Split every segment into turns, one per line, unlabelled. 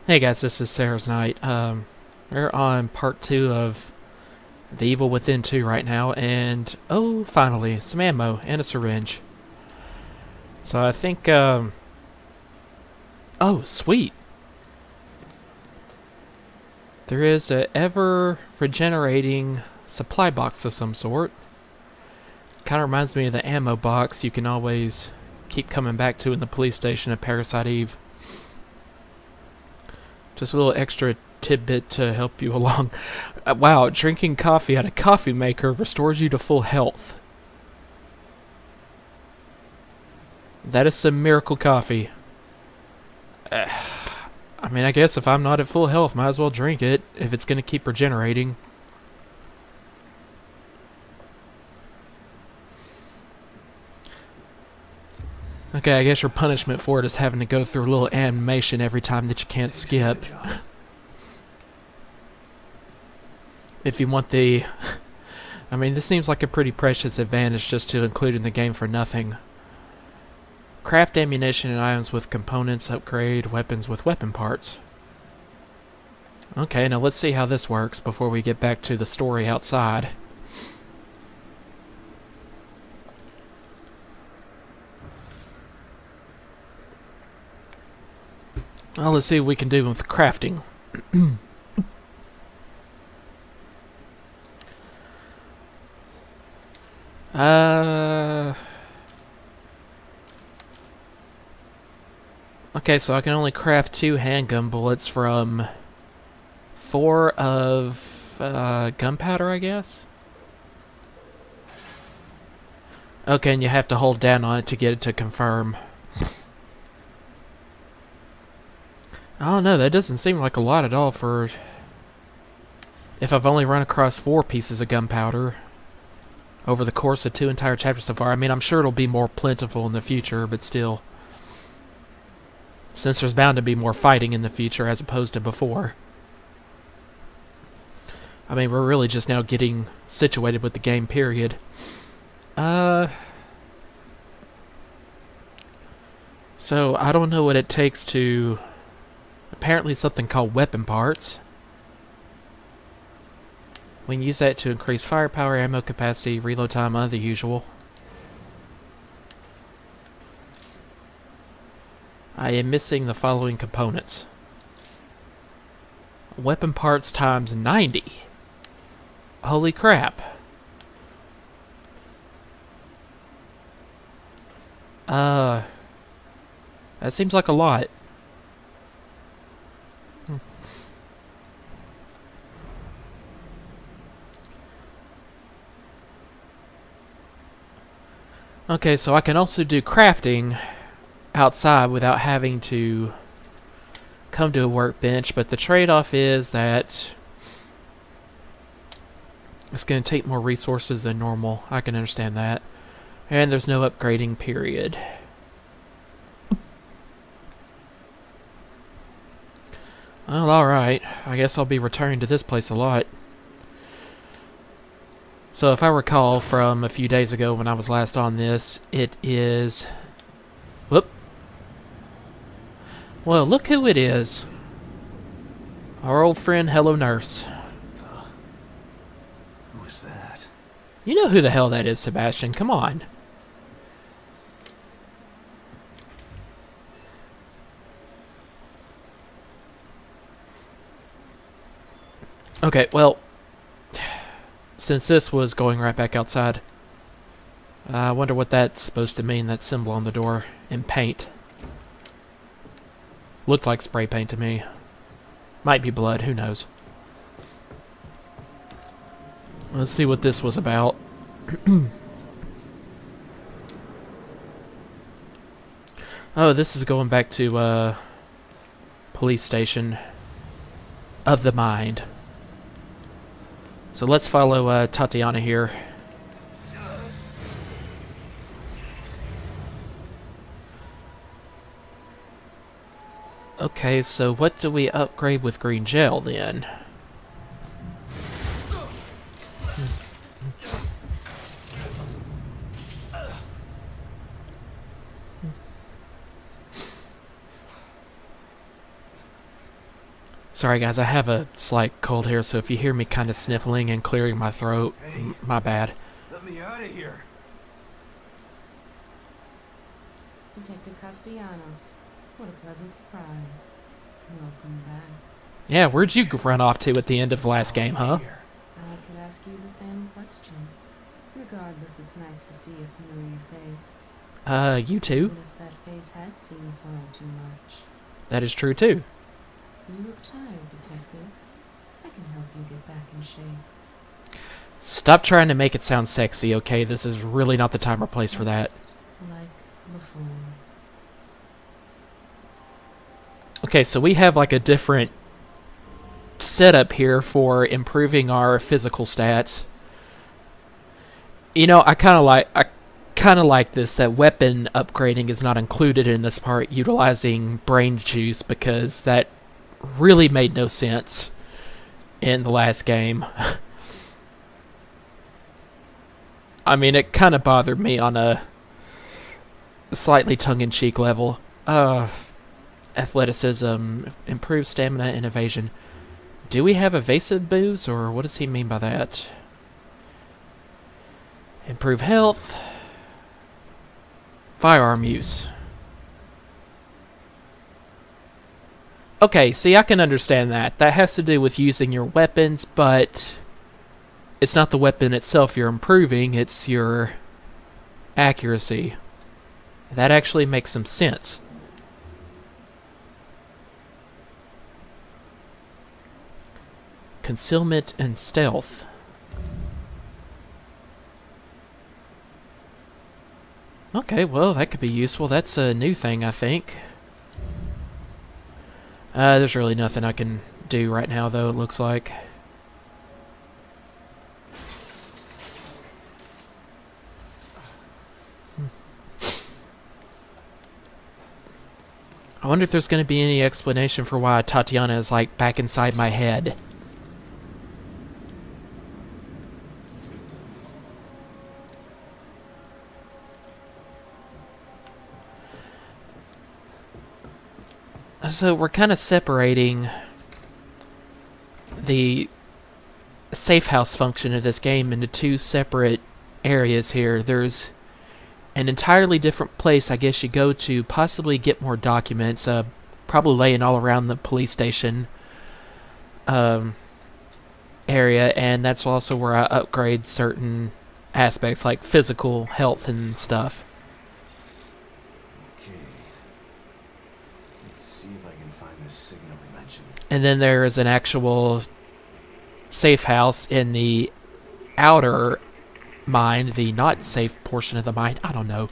Hey guys, this is Sarah's Night. We're on part 2 of The Evil Within 2 right now, and oh, finally, some ammo and a syringe. So I think, oh, sweet. There is a ever-regenerating supply box of some sort. Kind of reminds me of the ammo box you can always keep coming back to in the police station at Parasite Eve. Just a little extra tidbit to help you along. Wow, drinking coffee at a coffee maker restores you to full health. That is some miracle coffee. I mean, I guess if I'm not at full health, might as well drink it if it's going to keep regenerating. Okay, I guess your punishment for it is having to go through a little animation every time that you can't skip. If you want the... I mean, this seems like a pretty precious advantage just to include in the game for nothing. Craft ammunition and items with components, upgrade weapons with weapon parts. Okay, now let's see how this works before we get back to the story outside. Well, let's see what we can do with crafting. Okay, so I can only craft 2 handgun bullets from 4 of gunpowder, I guess? Okay, and you have to hold down on it to get it to confirm. I don't know, that doesn't seem like a lot at all for... if I've only run across 4 pieces of gunpowder over the course of 2 entire chapters so far. I mean, I'm sure it'll be more plentiful in the future, but still. Since there's bound to be more fighting in the future as opposed to before. I mean, we're really just now getting situated with the game, period. So, I don't know what it takes to... apparently something called weapon parts. We can use that to increase firepower, ammo capacity, reload time, the usual. I am missing the following components. Weapon parts times 90. Holy crap. That seems like a lot. Okay, so I can also do crafting outside without having to come to a workbench, but the trade-off is that it's going to take more resources than normal. I can understand that. And there's no upgrading period. Well, alright. I guess I'll be returning to this place a lot. So if I recall from a few days ago when I was last on this, it is... whoop. Well, look who it is. Our old friend, Hello Nurse.
Who was that?
You know who the hell that is, Sebastian. Come on. Okay, well... since this was going right back outside, I wonder what that's supposed to mean, that symbol on the door in paint. Looked like spray paint to me. Might be blood, who knows. Let's see what this was about. Oh, this is going back to, police station of the mind. So let's follow Tatiana here. Okay, so what do we upgrade with green gel then? Sorry guys, I have a slight cold here, so if you hear me kind of sniffling and clearing my throat,
Hey,
my bad.
let me out of here.
Detective Castellanos, what a pleasant surprise. Welcome back.
Yeah, where'd you run off to at the end of the last game, huh?
Here.
I could ask you the same question. Regardless, it's nice to see a familiar face.
You too?
Even if that face has seen far too much.
That is true too.
You look tired, Detective. I can help you get back in shape.
Stop trying to make it sound sexy, okay? This is really not the time or place for that.
Like before.
Okay, so we have like a different setup here for improving our physical stats. You know, I kind of like this, that weapon upgrading is not included in this part, utilizing brain juice, because that really made no sense in the last game. I mean, it kind of bothered me on a slightly tongue-in-cheek level. Athleticism, improved stamina and evasion. Do we have evasive moves, or what does he mean by that? Improve health. Firearm use. Okay, see, I can understand that. That has to do with using your weapons, but it's not the weapon itself you're improving, it's your accuracy. That actually makes some sense. Concealment and stealth. Okay, well, that could be useful. That's a new thing, I think. There's really nothing I can do right now, though, it looks like. I wonder if there's going to be any explanation for why Tatiana is, like, back inside my head. So we're kind of separating the safe house function of this game into two separate areas here. There's an entirely different place I guess you go to possibly get more documents, probably laying all around the police station area, and that's also where I upgrade certain aspects like physical health and stuff. And then there is an actual safe house in the outer mine, the not safe portion of the mine. I don't know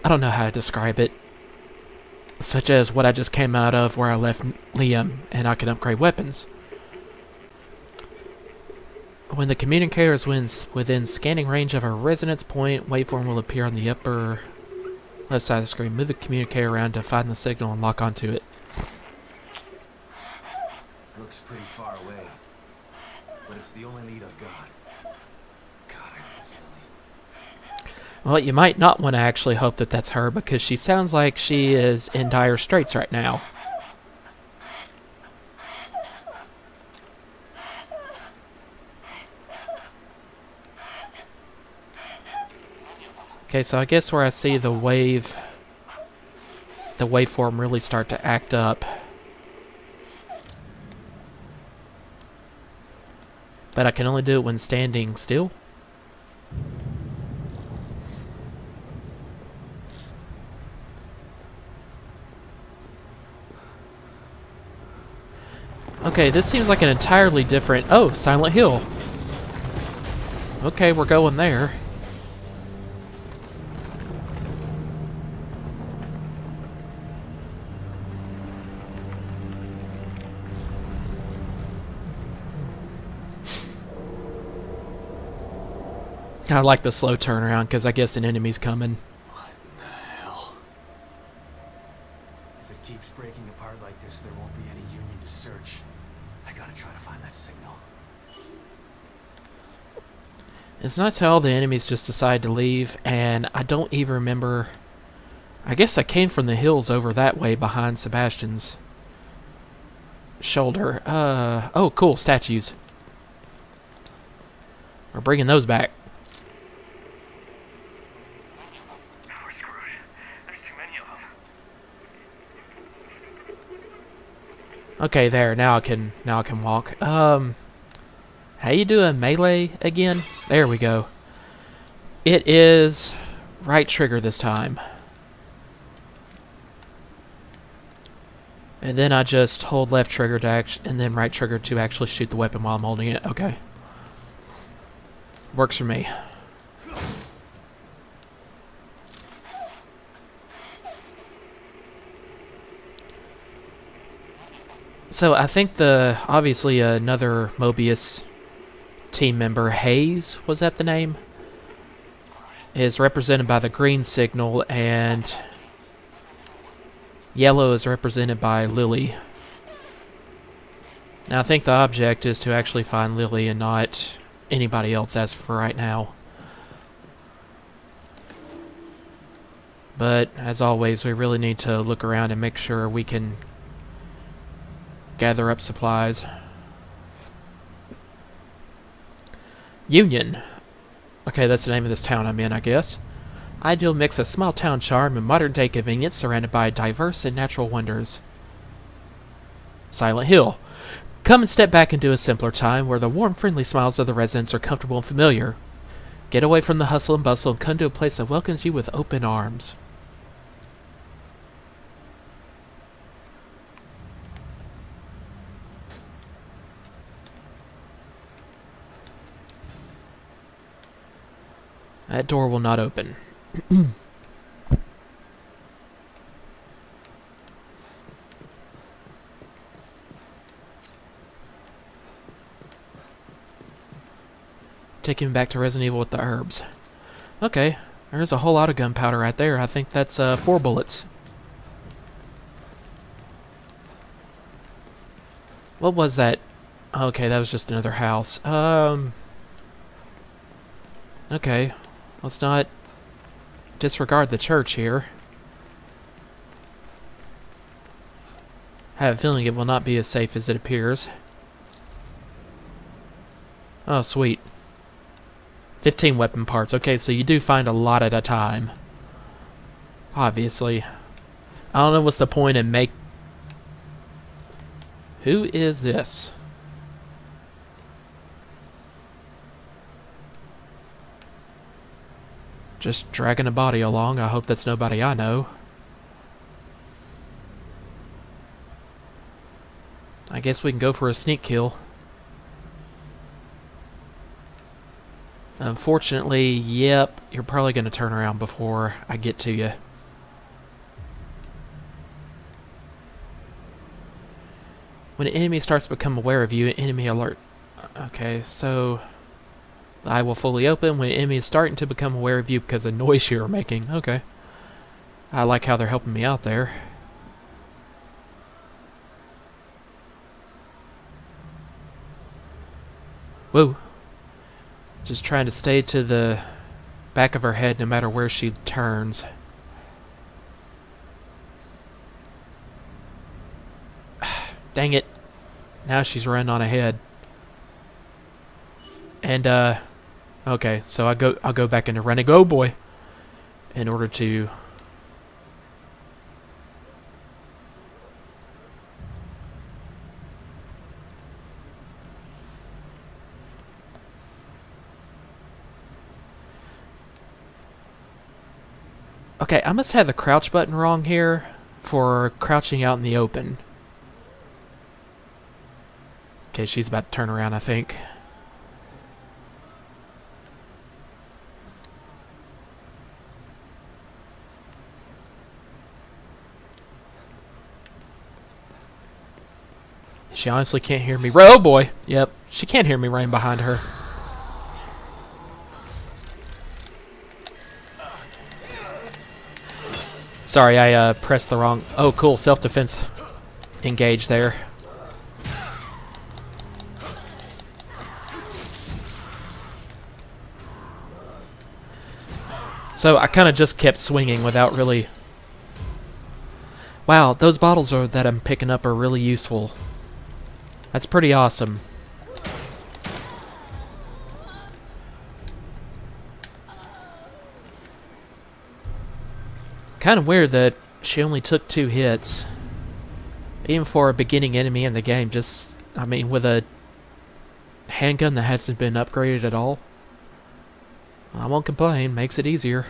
how to describe it. Such as what I just came out of, where I left Liam, and I can upgrade weapons. When the communicator is within scanning range of a resonance point, waveform will appear on the upper left side of the screen. Move the communicator around to find the signal and lock onto it.
Looks pretty far away, but it's the only lead I've got. God, I miss Lily.
Well, you might not want to actually hope that that's her, because she sounds like she is in dire straits right now. Okay, so I guess where I see the waveform really start to act up. But I can only do it when standing still. Okay, this seems like an entirely different... Oh, Silent Hill. Okay, we're going there. I like the slow turnaround, because I guess an enemy's coming.
What the hell? If it keeps breaking apart like this, there won't be any union to search. I gotta try to find that signal.
It's nice how all the enemies just decide to leave, and I don't even remember... I guess I came from the hills over that way behind Sebastian's. shoulder. Oh, cool, statues. We're bringing those back.
We're screwed. There's too many of them.
Okay, there. Now I can walk. How you doing, melee again? There we go. It is right trigger this time. And then I just hold left trigger to and then right trigger to actually shoot the weapon while I'm holding it. Okay. Works for me. So I think obviously another Mobius team member, Hayes, was that the name? Is represented by the green signal, and yellow is represented by Lily. Now I think the object is to actually find Lily and not anybody else as for right now. But as always, we really need to look around and make sure we can gather up supplies. Union. Okay, that's the name of this town I'm in, I guess. Ideal mix of small town charm and modern day convenience surrounded by diverse and natural wonders. Silent Hill. Come and step back into a simpler time where the warm, friendly smiles of the residents are comfortable and familiar. Get away from the hustle and bustle and come to a place that welcomes you with open arms. That door will not open. Take him back to Resident Evil with the herbs. Okay, there's a whole lot of gunpowder right there. I think that's 4 bullets. What was that? Okay, that was just another house. Okay, let's not disregard the church here. I have a feeling it will not be as safe as it appears. Oh, sweet. 15 weapon parts. Okay, so you do find a lot at a time. Obviously. I don't know what's the point in make... Who is this? Just dragging a body along. I hope that's nobody I know. I guess we can go for a sneak kill. Unfortunately, yep, you're probably going to turn around before I get to you. When an enemy starts to become aware of you, enemy alert. Okay, so the eye will fully open when an enemy is starting to become aware of you because of noise you're making. Okay. I like how they're helping me out there. Whoa. Just trying to stay to the back of her head no matter where she turns. Dang it. Now she's running on ahead. And okay, so I'll go back into running. Oh boy. In order to Okay, I must have the crouch button wrong here for crouching out in the open. Okay, she's about to turn around, I think. She honestly can't hear me. Oh boy! Yep, she can't hear me running behind her. Sorry, I pressed the wrong... Oh, cool. Self-defense engaged there. So I kind of just kept swinging without really... Wow, those bottles that I'm picking up are really useful. That's pretty awesome. Kind of weird that she only took 2 hits. Even for a beginning enemy in the game, just, I mean, with a handgun that hasn't been upgraded at all. I won't complain, makes it easier.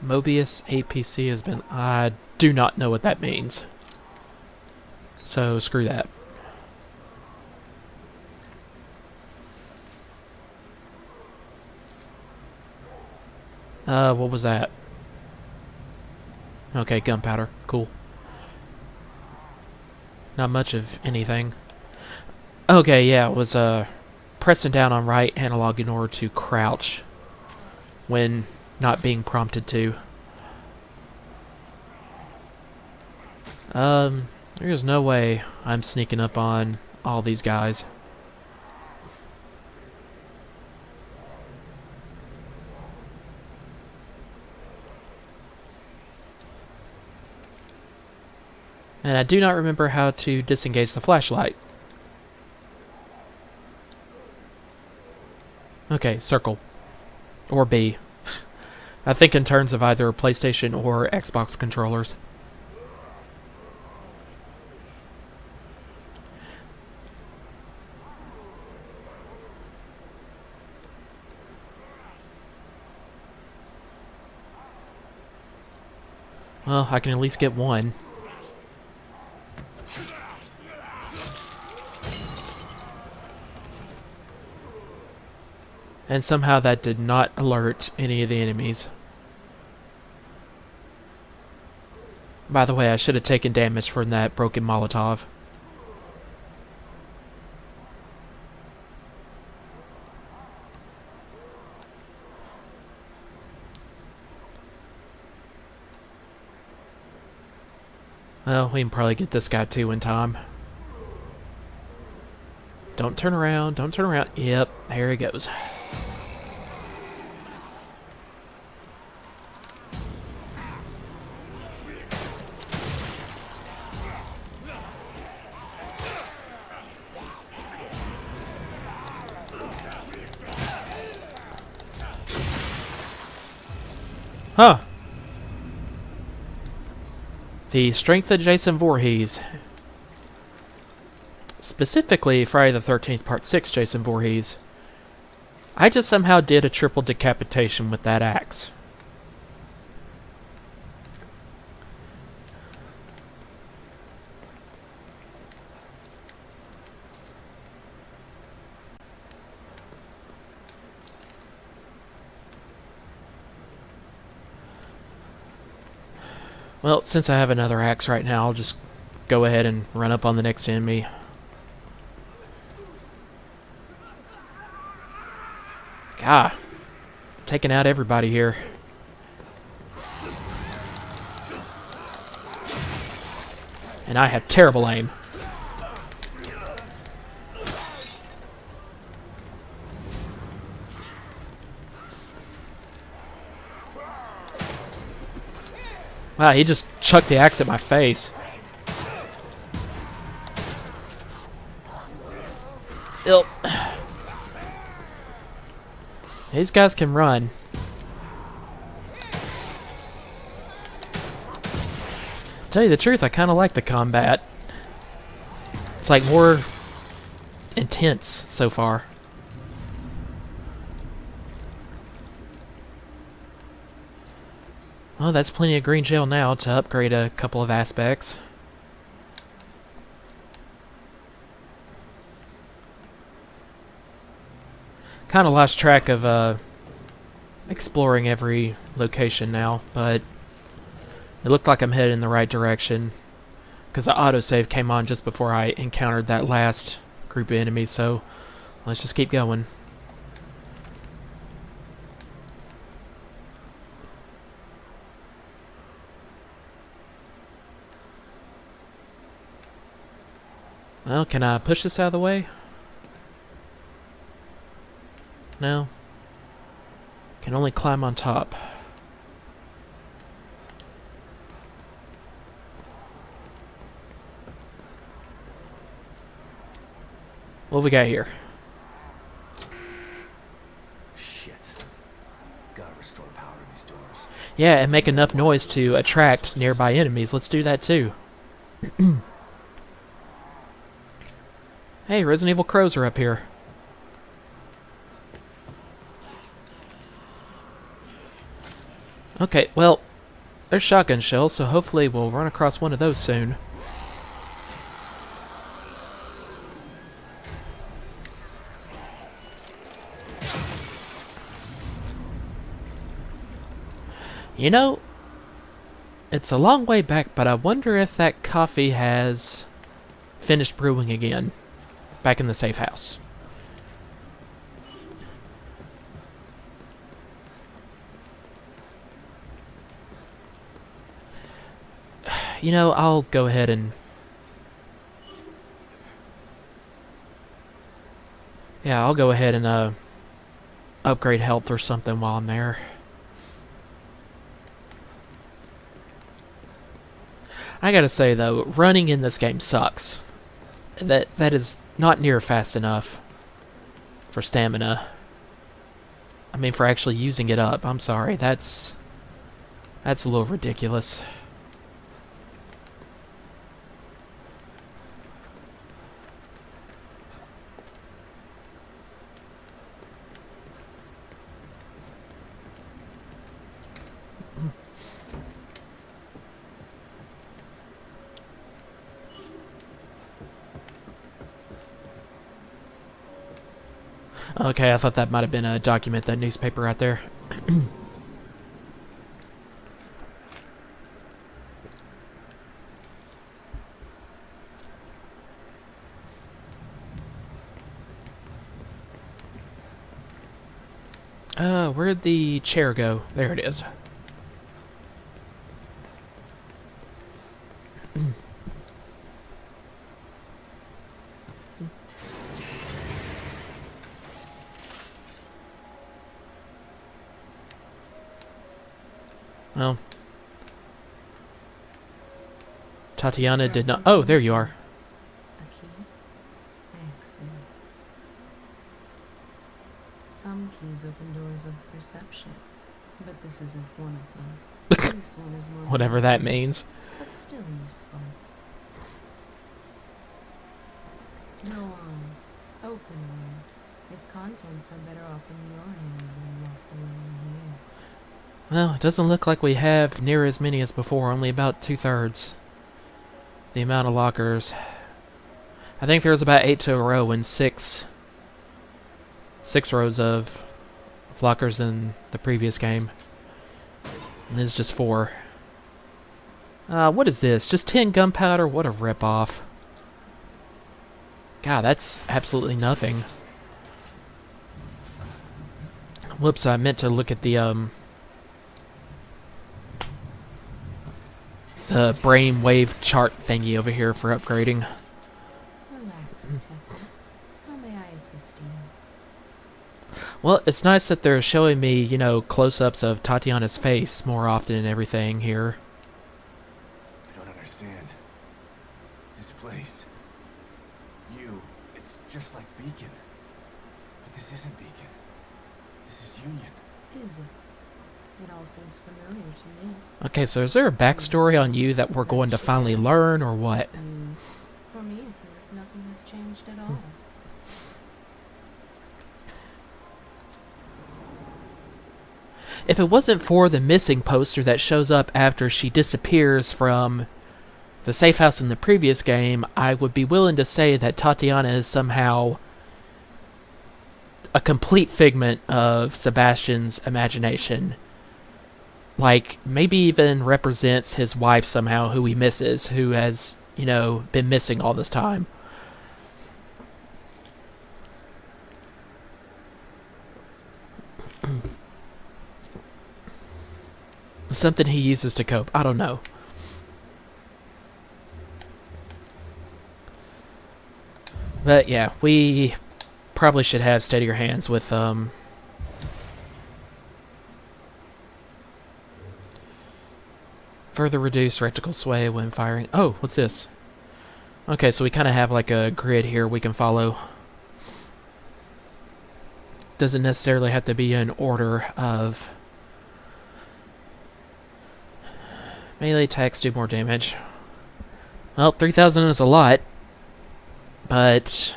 Mobius APC has been... I do not know what that means. So, screw that. What was that? Okay, gunpowder. Cool. Not much of anything. Okay, yeah, it was, pressing down on right analog in order to crouch when not being prompted to. There's no way I'm sneaking up on all these guys. And I do not remember how to disengage the flashlight. Okay, circle. Or B. I think in terms of either PlayStation or Xbox controllers. Well, I can at least get one. And somehow that did not alert any of the enemies. By the way, I should have taken damage from that broken Molotov. Well, we can probably get this guy too in time. Don't turn around, don't turn around. Yep, there he goes. Huh. The strength of Jason Voorhees. Specifically, Friday the 13th Part 6 Jason Voorhees. I just somehow did a triple decapitation with that axe. Well, since I have another axe right now, I'll just go ahead and run up on the next enemy. God, taking out everybody here. And I have terrible aim. Wow, he just chucked the axe at my face. Ilp. These guys can run. Tell you the truth, I kind of like the combat. It's like more intense so far. Well, that's plenty of green gel now to upgrade a couple of aspects. Kind of lost track of exploring every location now, but it looked like I'm headed in the right direction because the autosave came on just before I encountered that last group of enemies, so let's just keep going. Well, can I push this out of the way? No. Can only climb on top. What have we got here?
Shit. Gotta restore power to these doors.
Yeah, and make enough noise to attract nearby enemies. Let's do that too. Hey, Resident Evil crows are up here. Okay, well, there's shotgun shells, so hopefully we'll run across one of those soon. You know, it's a long way back, but I wonder if that coffee has finished brewing again back in the safe house. You know, I'll go ahead and... Yeah, I'll go ahead and upgrade health or something while I'm there. I gotta say though, running in this game sucks. That is not near fast enough for stamina. I mean, for actually using it up. I'm sorry, that's a little ridiculous. Okay, I thought that might have been a document, that newspaper right there. Where'd the chair go? There it is. Well, Tatiana did not... Oh, there you are.
A key? Excellent. Some keys open doors of perception, but this isn't one of them. This one is more...
Whatever that means.
But still useful. Go on. Open one. Its contents are better off in your hands than locked away in here.
Well, it doesn't look like we have near as many as before, only about 2/3 the amount of lockers. I think there's about 8 to a row and 6 rows of lockers in the previous game. And this is just 4. What is this? Just 10 gunpowder? What a ripoff. God, that's absolutely nothing. Whoops, I meant to look at the brainwave chart thingy over here for upgrading.
Relax, Detective. How may I assist you?
Well, it's nice that they're showing me, you know, close-ups of Tatiana's face more often and everything here.
I don't understand. This place. It's just like Beacon. But this isn't Beacon. This is Union.
Is it? It all seems familiar to me.
Okay, so is there a backstory on you that we're going to finally learn, or what?
For me, it's as if nothing has changed at all.
If it wasn't for the missing poster that shows up after she disappears from the safe house in the previous game, I would be willing to say that Tatiana is somehow a complete figment of Sebastian's imagination. Like, maybe even represents his wife somehow, who he misses, who has, you know, been missing all this time. Something he uses to cope. I don't know. But yeah, we probably should have steadier hands with further reduce reticle sway when firing. Oh, what's this? Okay, so we kind of have like a grid here we can follow. Doesn't necessarily have to be in order of melee attacks do more damage. Well, 3,000 is a lot, but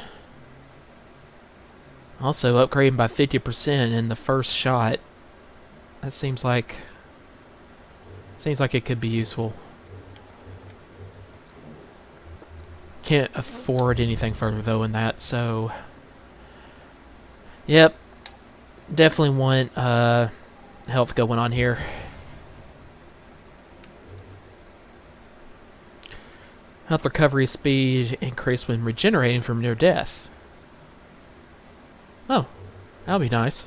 also upgrading by 50% in the first shot. That seems like it could be useful. Can't afford anything further though in that, so yep, definitely want health going on here. Health recovery speed increased when regenerating from near death. Oh, that'll be nice.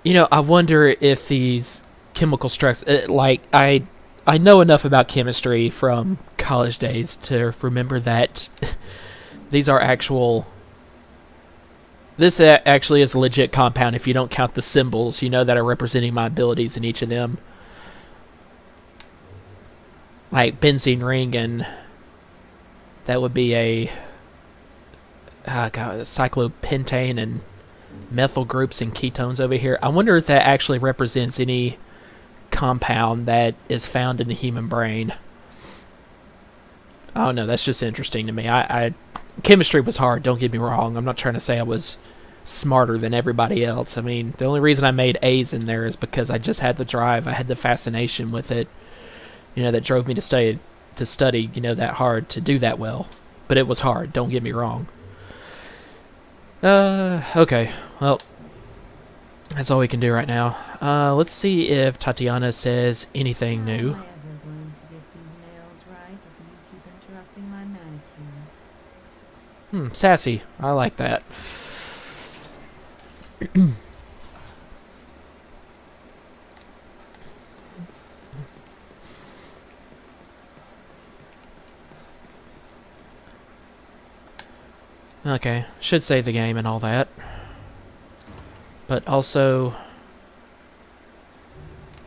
You know, I wonder if these chemical structures, like, I know enough about chemistry from college days to remember that these are actual. This actually is a legit compound if you don't count the symbols, you know, that are representing my abilities in each of them. Like benzene ring, and that would be a cyclopentane and methyl groups and ketones over here. I wonder if that actually represents any compound that is found in the human brain. I don't know, that's just interesting to me. Chemistry was hard, don't get me wrong. I'm not trying to say I was smarter than everybody else. I mean, the only reason I made A's in there is because I just had the drive. I had the fascination with it, you know, that drove me to study, you know, that hard to do that well. But it was hard, don't get me wrong. Okay, well, that's all we can do right now. Let's see if Tatiana says anything new.
How am I ever going to get these nails right if you keep interrupting my manicure?
Sassy. I like that. Okay, should save the game and all that. But also,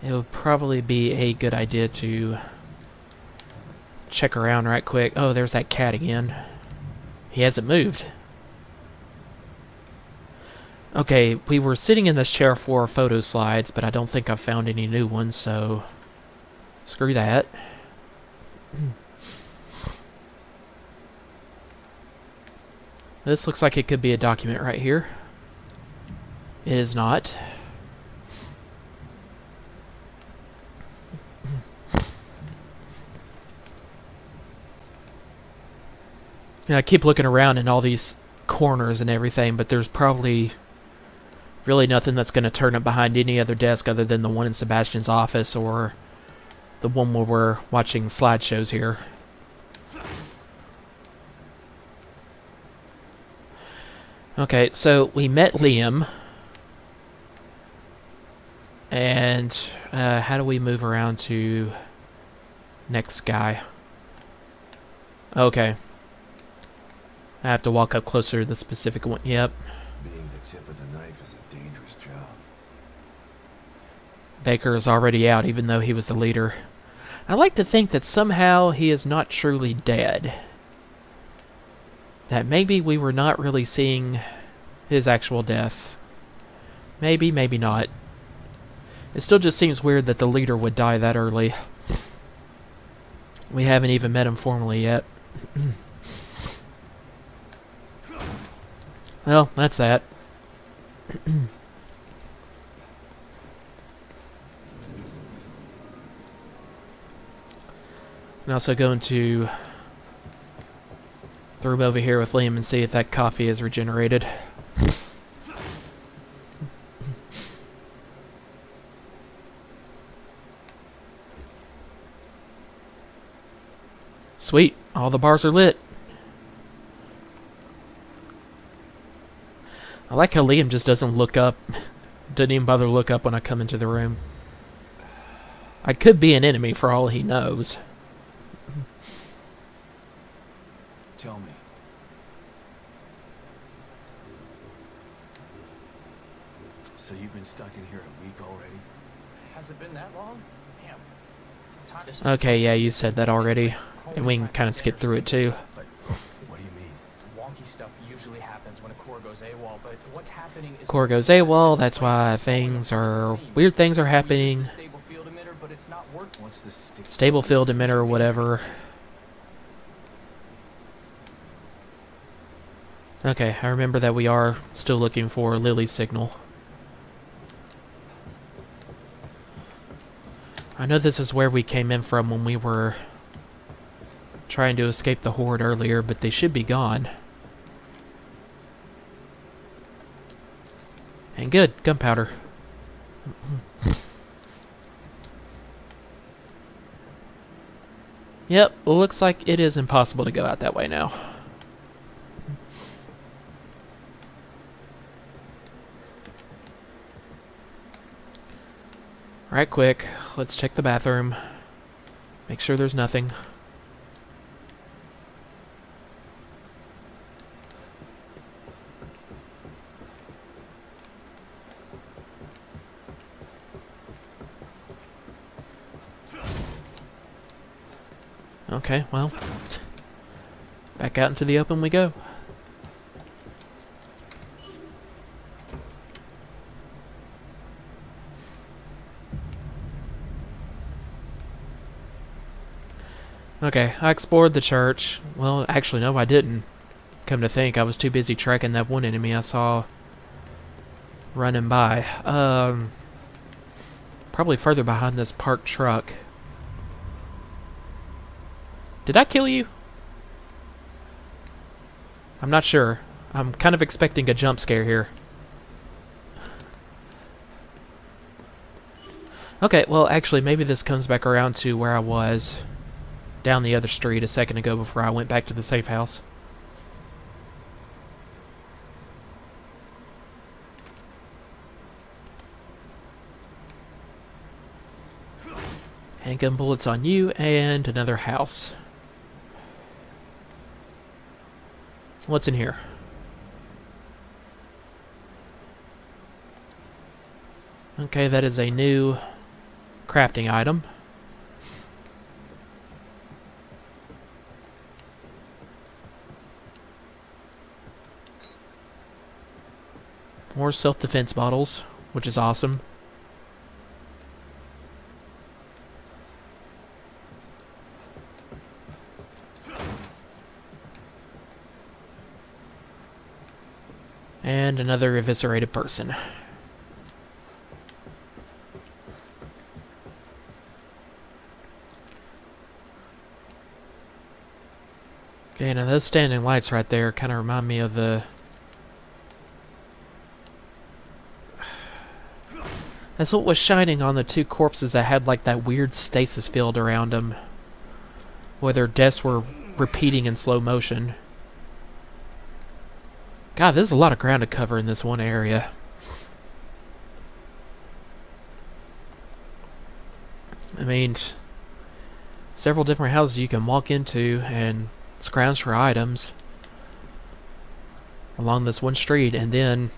it would probably be a good idea to check around right quick. Oh, there's that cat again. He hasn't moved. Okay, we were sitting in this chair for photo slides, but I don't think I've found any new ones, so screw that. This looks like it could be a document right here. It is not. Yeah, I keep looking around in all these corners and everything, but there's probably really nothing that's going to turn up behind any other desk other than the one in Sebastian's office or the one where we're watching slideshows here. Okay, so we met Liam. And how do we move around to next guy? Okay. I have to walk up closer to the specific one. Yep.
Being the tip of the knife is a dangerous job.
Baker is already out, even though he was the leader. I like to think that somehow he is not truly dead. That maybe we were not really seeing his actual death. Maybe, maybe not. It still just seems weird that the leader would die that early. We haven't even met him formally yet. Well, that's that. And also go into the room over here with Liam and see if that coffee is regenerated. Sweet, all the bars are lit. I like how Liam just doesn't look up. Doesn't even bother to look up when I come into the room. I could be an enemy for all he knows.
Tell me. So you've been stuck in here a week already?
Has it been that long? Damn.
Okay, yeah, you said that already. And we can kind of skip through it too.
What do you mean?
Wonky stuff usually happens when a core goes AWOL, but what's happening is
Core goes AWOL, that's why weird things are happening.
stable field emitter, but it's not working.
What's this stick?
Stable field emitter or whatever. Okay, I remember that we are still looking for Lily's signal. I know this is where we came in from when we were trying to escape the horde earlier, but they should be gone. And good, gunpowder. Yep, looks like it is impossible to go out that way now. Right quick, let's check the bathroom. Make sure there's nothing. Okay, well, back out into the open we go. Okay, I explored the church. Well, actually, no, I didn't. Come to think, I was too busy tracking that one enemy I saw running by. Probably further behind this parked truck. Did I kill you? I'm not sure. I'm kind of expecting a jump scare here. Okay, well, actually, maybe this comes back around to where I was down the other street a second ago before I went back to the safe house. Handgun bullets on you, and another house. What's in here? Okay, that is a new crafting item. More self-defense bottles, which is awesome. And another eviscerated person. Okay, now those standing lights right there kind of remind me of the... That's what was shining on the two corpses that had like that weird stasis field around them, where their deaths were repeating in slow motion. God, there's a lot of ground to cover in this one area. I mean, several different houses you can walk into and scrounge for items along this one street, and then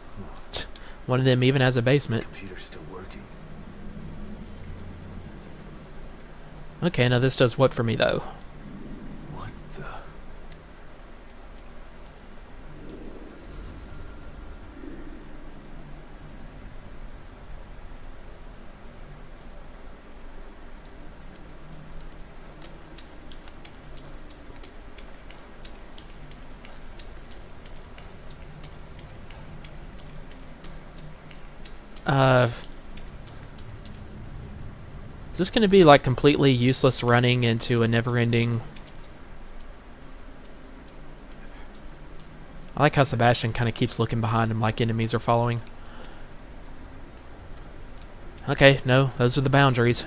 one of them even has a basement.
Computer's still working.
Okay, now this does what for me though?
What the?
Is this going to be like completely useless running into a never-ending... I like how Sebastian kind of keeps looking behind him like enemies are following. Okay, no, those are the boundaries.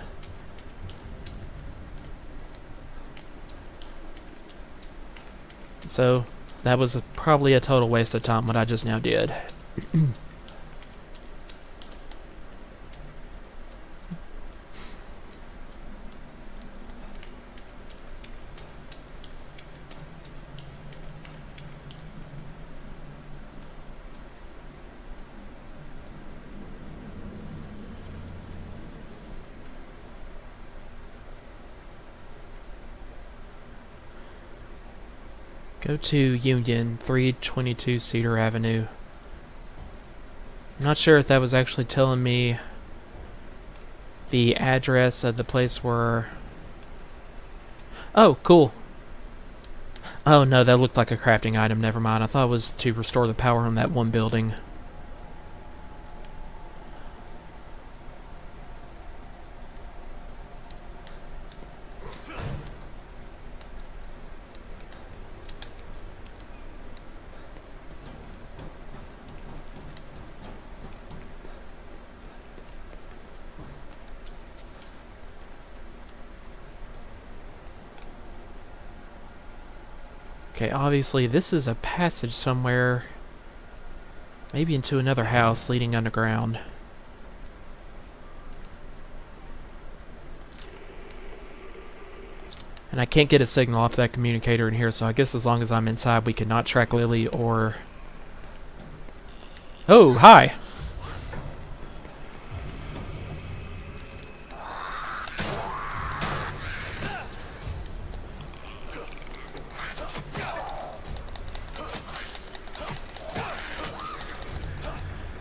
So, that was probably a total waste of time what I just now did. Go to Union, 322 Cedar Avenue. I'm not sure if that was actually telling me the address of the place where... Oh, cool. Oh no, that looked like a crafting item, never mind. I thought it was to restore the power on that one building. Okay, obviously this is a passage somewhere. Maybe into another house leading underground. And I can't get a signal off that communicator in here, so I guess as long as I'm inside we cannot track Lily or... Oh, hi!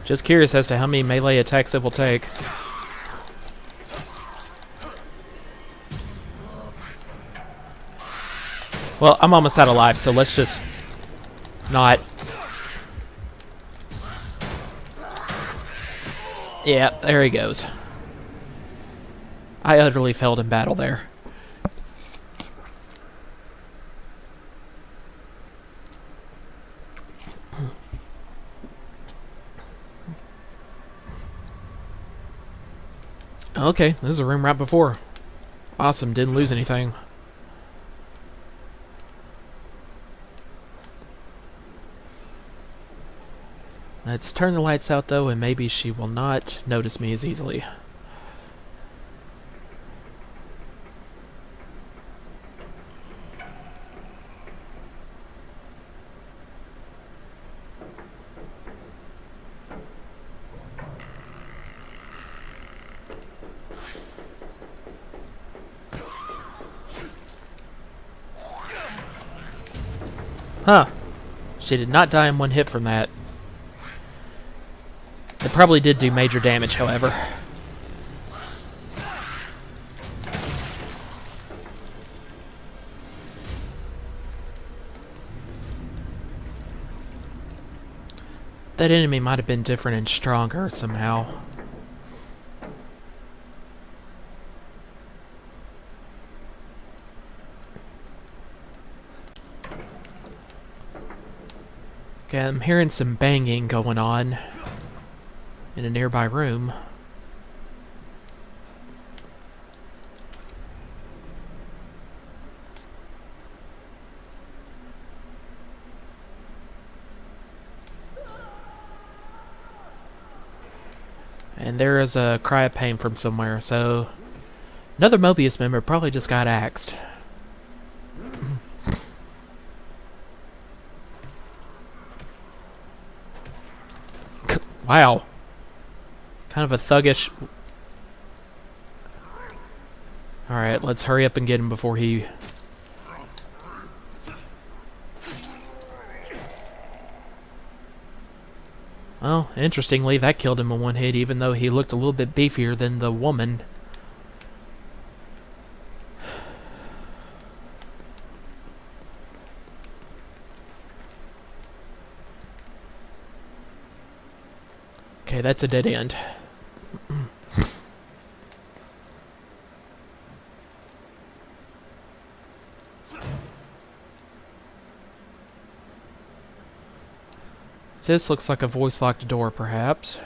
Just curious as to how many melee attacks it will take. Well, I'm almost out of life, so let's just not... Yeah, there he goes. I utterly failed in battle there. Okay, this is a room right before. Awesome, didn't lose anything. Let's turn the lights out though, and maybe she will not notice me as easily. Huh. She did not die in one hit from that. It probably did do major damage, however. That enemy might have been different and stronger somehow. Okay, I'm hearing some banging going on in a nearby room. And there is a cry of pain from somewhere, so another Mobius member probably just got axed. Wow. Kind of a thuggish... Alright, let's hurry up and get him before he... Well, interestingly, that killed him in one hit, even though he looked a little bit beefier than the woman. Okay, that's a dead end. This looks like a voice-locked door, perhaps.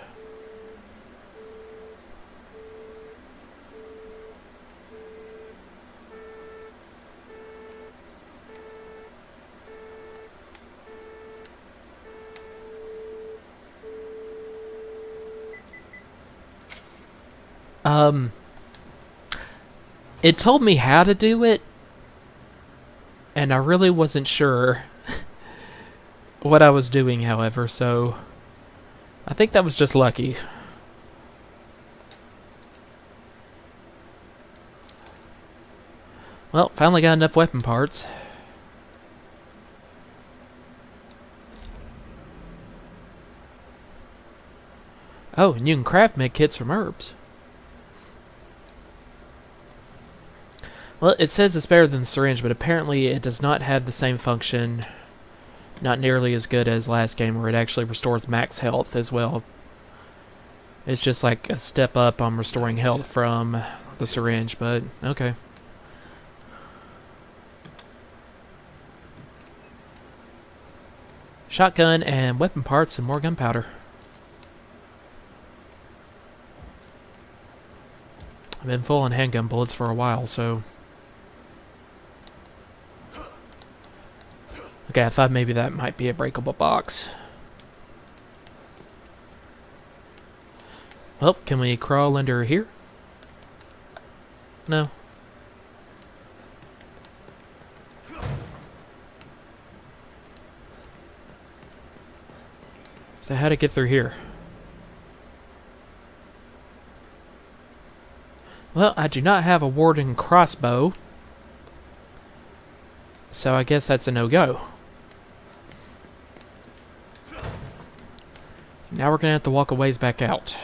It told me how to do it, and I really wasn't sure what I was doing, however, so I think that was just lucky. Well, finally got enough weapon parts. Oh, and you can craft med kits from herbs. Well, it says it's better than the syringe, but apparently it does not have the same function. Not nearly as good as last game, where it actually restores max health as well. It's just like a step up on restoring health from the syringe, but okay. Shotgun and weapon parts and more gunpowder. I've been full on handgun bullets for a while, so... Okay, I thought maybe that might be a breakable box. Well, can we crawl under here? No. So how to get through here? Well, I do not have a Warden crossbow, so I guess that's a no-go. Now we're gonna have to walk a ways back out.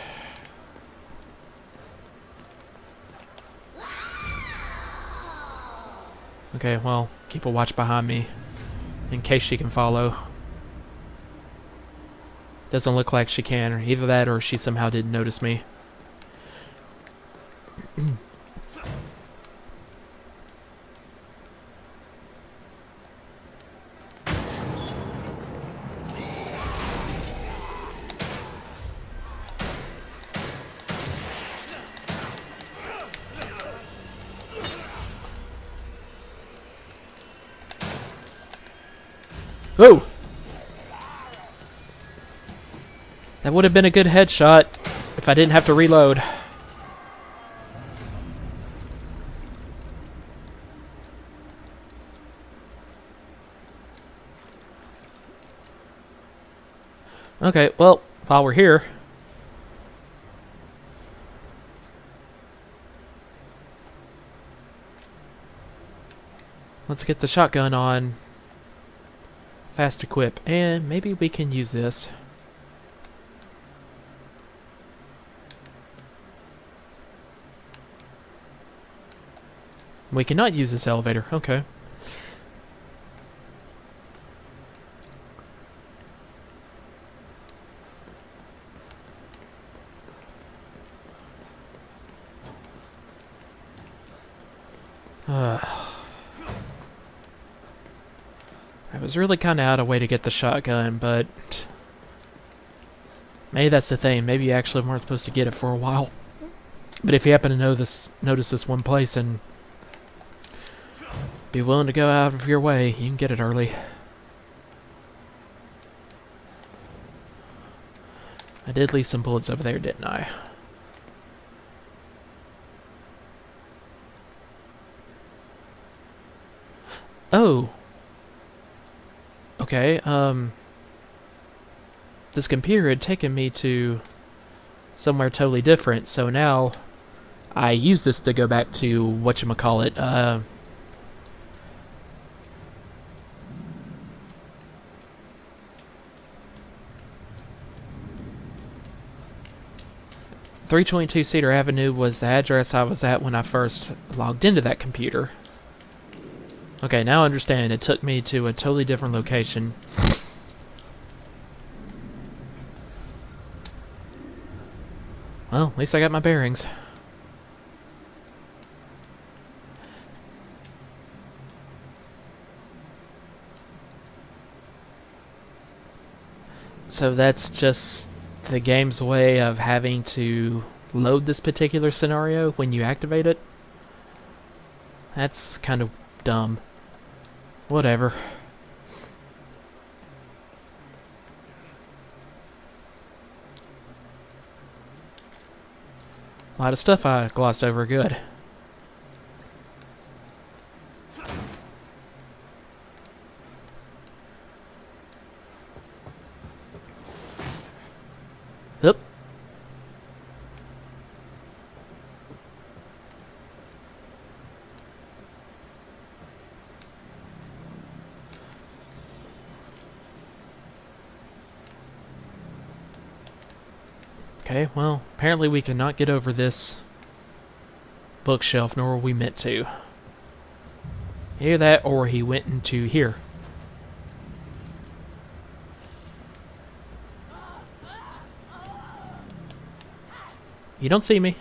Okay, well, keep a watch behind me in case she can follow. Doesn't look like she can, or either that or she somehow didn't notice me. Whoa! That would have been a good headshot if I didn't have to reload. Okay, well, while we're here... let's get the shotgun on fast equip, and maybe we can use this. We cannot use this elevator, okay. I was really kind of out of way to get the shotgun, but maybe that's the thing. Maybe you actually weren't supposed to get it for a while. But if you happen to notice this one place and be willing to go out of your way, you can get it early. I did leave some bullets over there, didn't I? Oh. Okay, this computer had taken me to somewhere totally different, so now I use this to go back to whatchamacallit, 322 Cedar Avenue was the address I was at when I first logged into that computer. Okay, now I understand. It took me to a totally different location. Well, at least I got my bearings. So that's just the game's way of having to load this particular scenario when you activate it? That's kind of dumb. Whatever. A lot of stuff I glossed over. Good. Yep. Okay, well, apparently we cannot get over this bookshelf, nor were we meant to. Either that, or he went into here. You don't see me.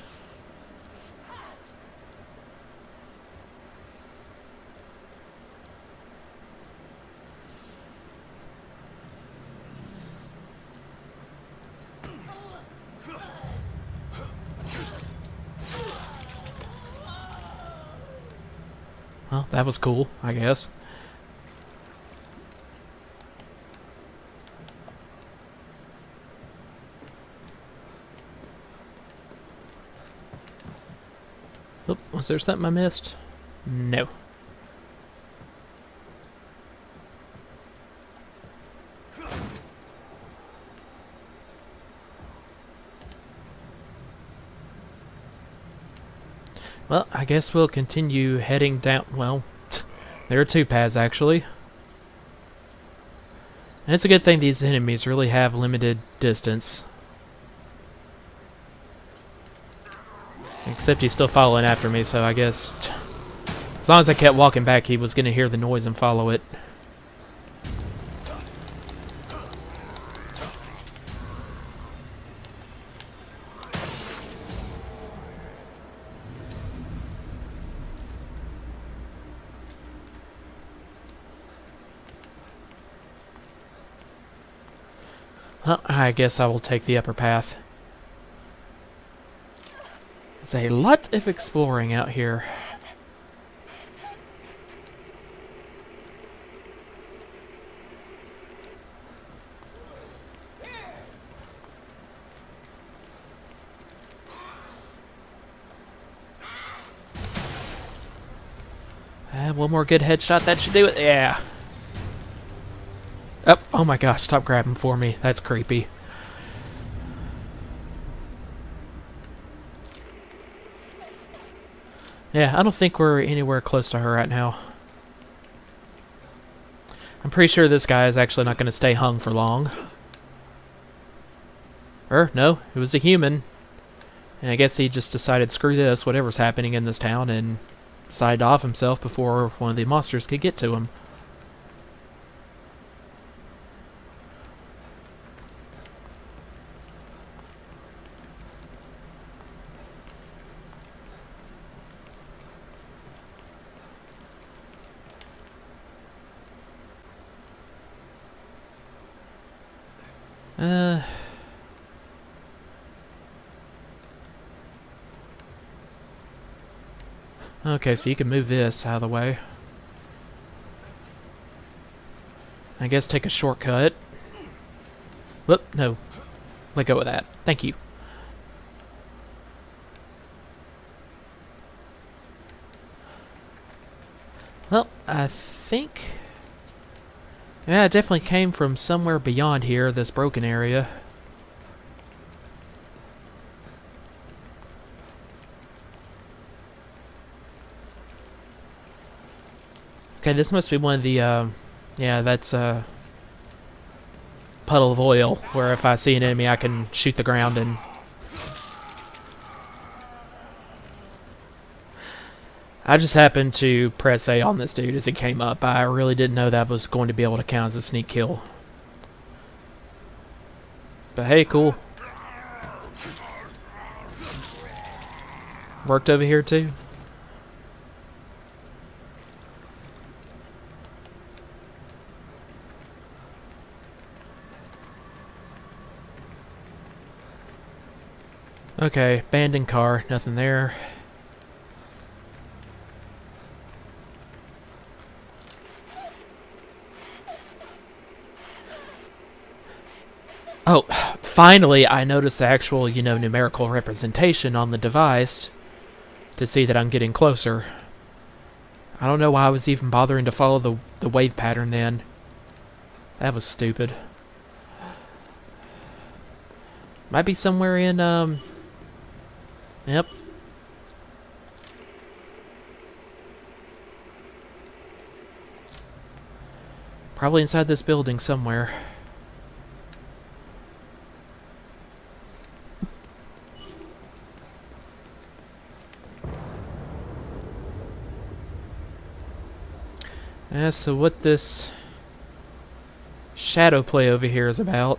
Well, that was cool, I guess. Oh, was there something I missed? No. Well, I guess we'll continue heading down. Well, there are two paths, actually. And it's a good thing these enemies really have limited distance. Except he's still following after me, so I guess as long as I kept walking back, he was going to hear the noise and follow it. Well, I guess I will take the upper path. There's a lot of exploring out here. One more good headshot, that should do it. Yeah. Oh my gosh, stop grabbing for me. That's creepy. Yeah, I don't think we're anywhere close to her right now. I'm pretty sure this guy is actually not going to stay hung for long. No, it was a human. And I guess he just decided, screw this, whatever's happening in this town, and decided to off himself before one of the monsters could get to him. Okay, so you can move this out of the way. I guess take a shortcut. Whoop, no. Let go of that. Thank you. Well, I think... yeah, it definitely came from somewhere beyond here, this broken area. Okay, this must be one of the, yeah, that's a puddle of oil, where if I see an enemy I can shoot the ground and... I just happened to press A on this dude as it came up. I really didn't know that was going to be able to count as a sneak kill. But hey, cool. Worked over here too. Okay, abandoned car, nothing there. Oh, finally I noticed the actual, numerical representation on the device to see that I'm getting closer. I don't know why I was even bothering to follow the wave pattern then. That was stupid. Might be somewhere in, Yep. Probably inside this building somewhere. So what this shadow play over here is about.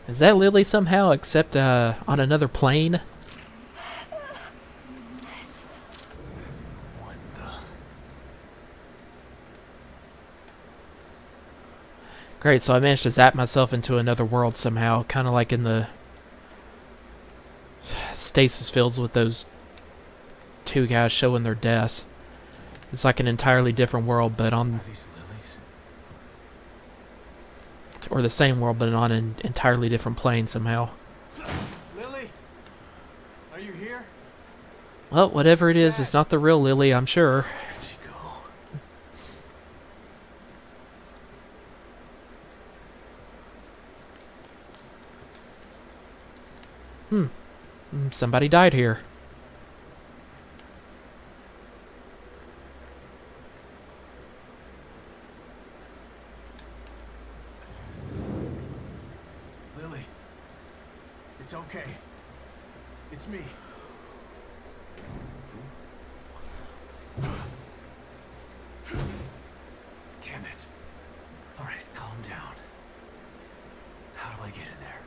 Is that Lily somehow, except on another plane?
What the?
Great, so I managed to zap myself into another world somehow, kind of like in the stasis fields with those two guys showing their deaths. It's like an entirely different world, but on...
Are these lilies?
or the same world, but on an entirely different plane somehow.
Lily? Are you here?
Well, whatever it is, it's not the real Lily, I'm sure.
Where'd she go?
Somebody died here.
Lily. It's okay. It's me. Damn it. Alright, calm down. How do I get in there?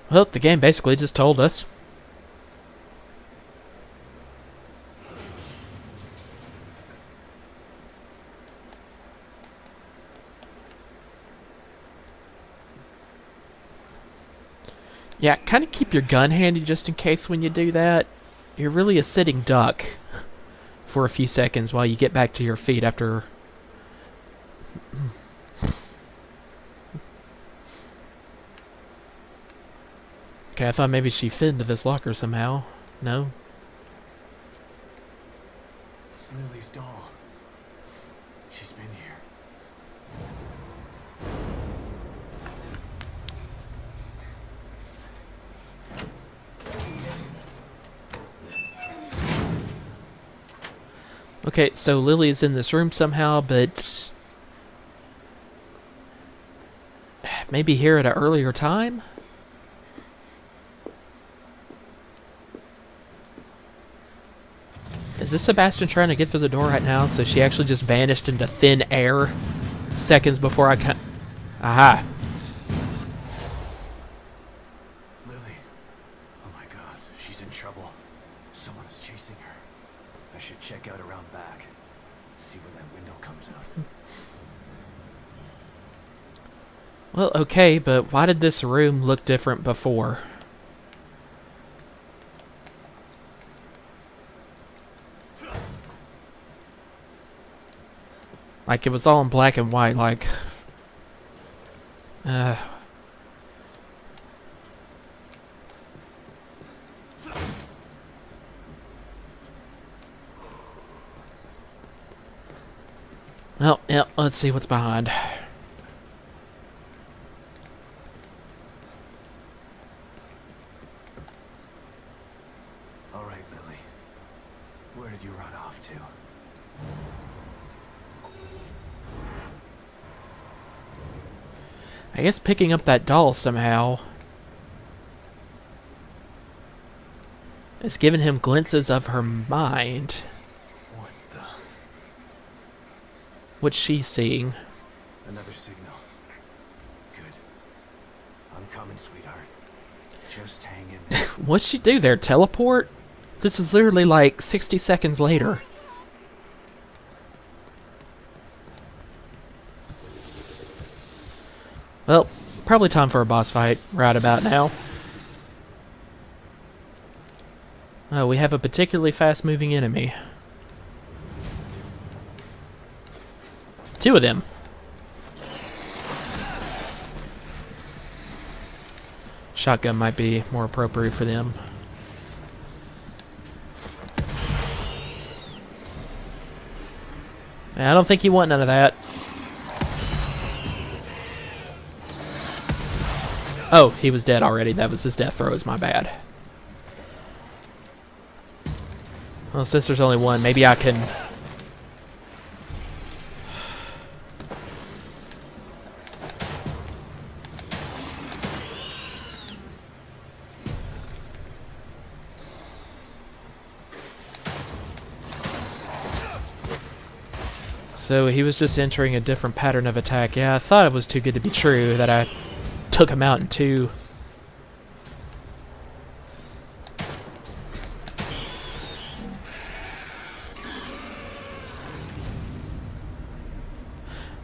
Well, the game basically just told us. Yeah, kind of keep your gun handy just in case when you do that. You're really a sitting duck for a few seconds while you get back to your feet after... Okay, I thought maybe she fit into this locker somehow. No?
It's Lily's doll. She's been here.
Okay, so Lily's in this room somehow, but... maybe here at an earlier time? Is this Sebastian trying to get through the door right now, so she actually just vanished into thin air seconds before I can... Aha!
Lily. Oh my god, she's in trouble. Someone is chasing her. I should check out around back. See when that window comes out.
Well, okay, but why did this room look different before? Like, it was all in black and white, like... Well, yeah, let's see what's behind.
Alright, Lily. Where did you run off to?
I guess picking up that doll somehow has given him glimpses of her mind.
What the?
What's she seeing?
Another signal. Good. I'm coming, sweetheart. Just hang in there.
What'd she do there? Teleport? This is literally like 60 seconds later. Well, probably time for a boss fight right about now. Oh, we have a particularly fast-moving enemy. Two of them. Shotgun might be more appropriate for them. I don't think you want none of that. Oh, he was dead already. That was his death throw. Is my bad. Well, since there's only one, maybe I can... So he was just entering a different pattern of attack. Yeah, I thought it was too good to be true that I took him out in two.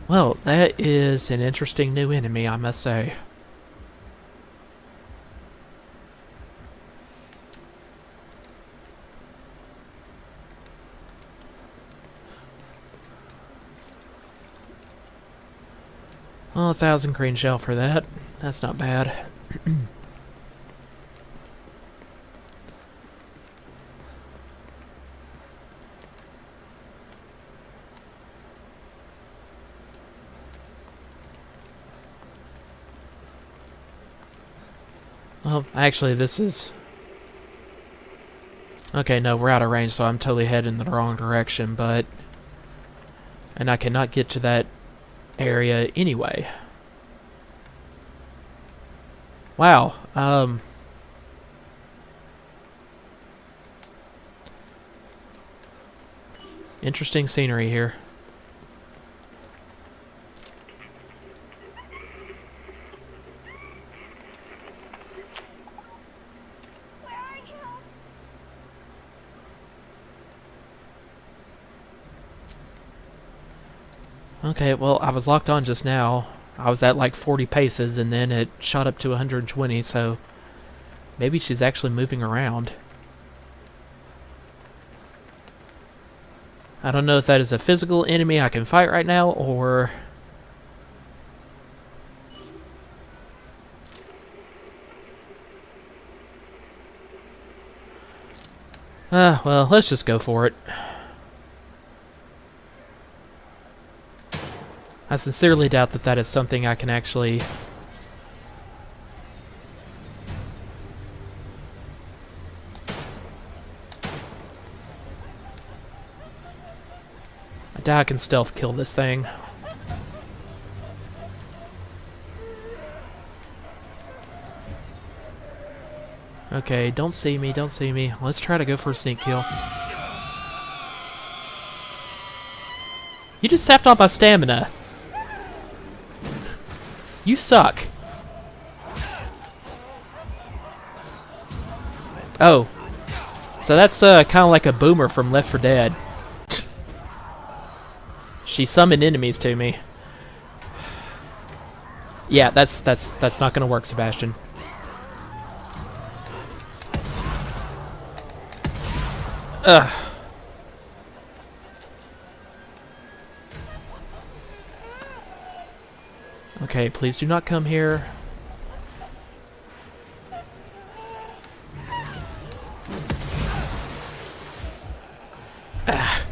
Well, that is an interesting new enemy, I must say. Well, 1,000 green shell for that. That's not bad. Well, actually, this is... Okay, no, we're out of range, so I'm totally heading in the wrong direction, but... And I cannot get to that area anyway. Wow, interesting scenery here. Okay, well, I was locked on just now. I was at like 40 paces, and then it shot up to 120, so maybe she's actually moving around. I don't know if that is a physical enemy I can fight right now, or... well, let's just go for it. I sincerely doubt that that is something I can actually... I doubt I can stealth kill this thing. Okay, don't see me, don't see me. Let's try to go for a sneak kill. You just sapped all my stamina. You suck. Oh. So that's kind of like a boomer from Left 4 Dead. She summoned enemies to me. Yeah, that's not gonna work, Sebastian. Ugh. Okay, please do not come here. Ah.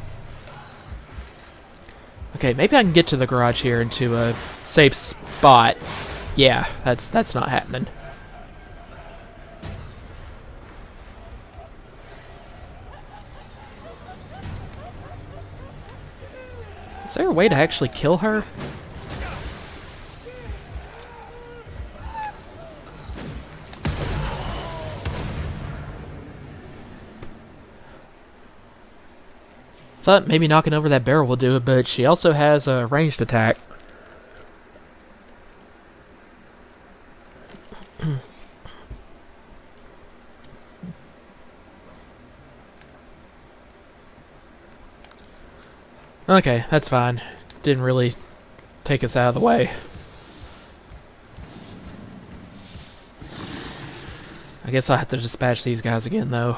Okay, maybe I can get to the garage here into a safe spot. Yeah, that's not happening. Is there a way to actually kill her? Thought maybe knocking over that barrel will do it, but she also has a ranged attack. Okay, that's fine. Didn't really take us out of the way. I guess I'll have to dispatch these guys again, though.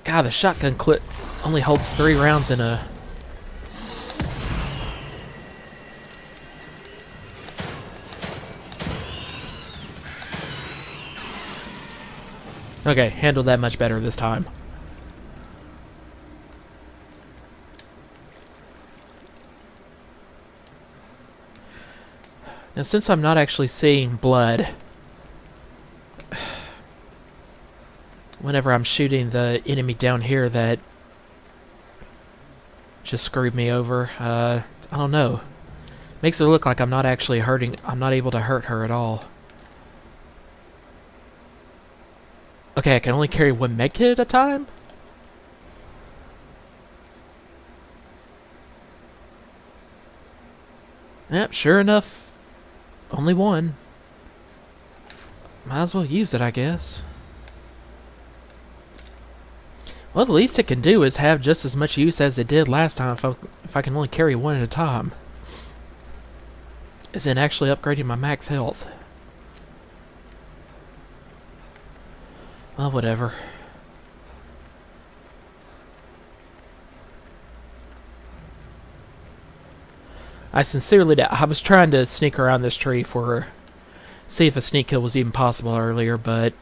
God, the shotgun clip only holds 3 rounds in a... Okay, handled that much better this time. Now, since I'm not actually seeing blood, whenever I'm shooting the enemy down here that just screwed me over, I don't know. Makes it look like I'm not actually hurting, I'm not able to hurt her at all. Okay, I can only carry 1 medkit at a time? Yep, sure enough, only one. Might as well use it, I guess. Well, the least it can do is have just as much use as it did last time if I can only carry one at a time. As in actually upgrading my max health. Well, whatever. I sincerely doubt. I was trying to sneak around this tree for see if a sneak kill was even possible earlier, but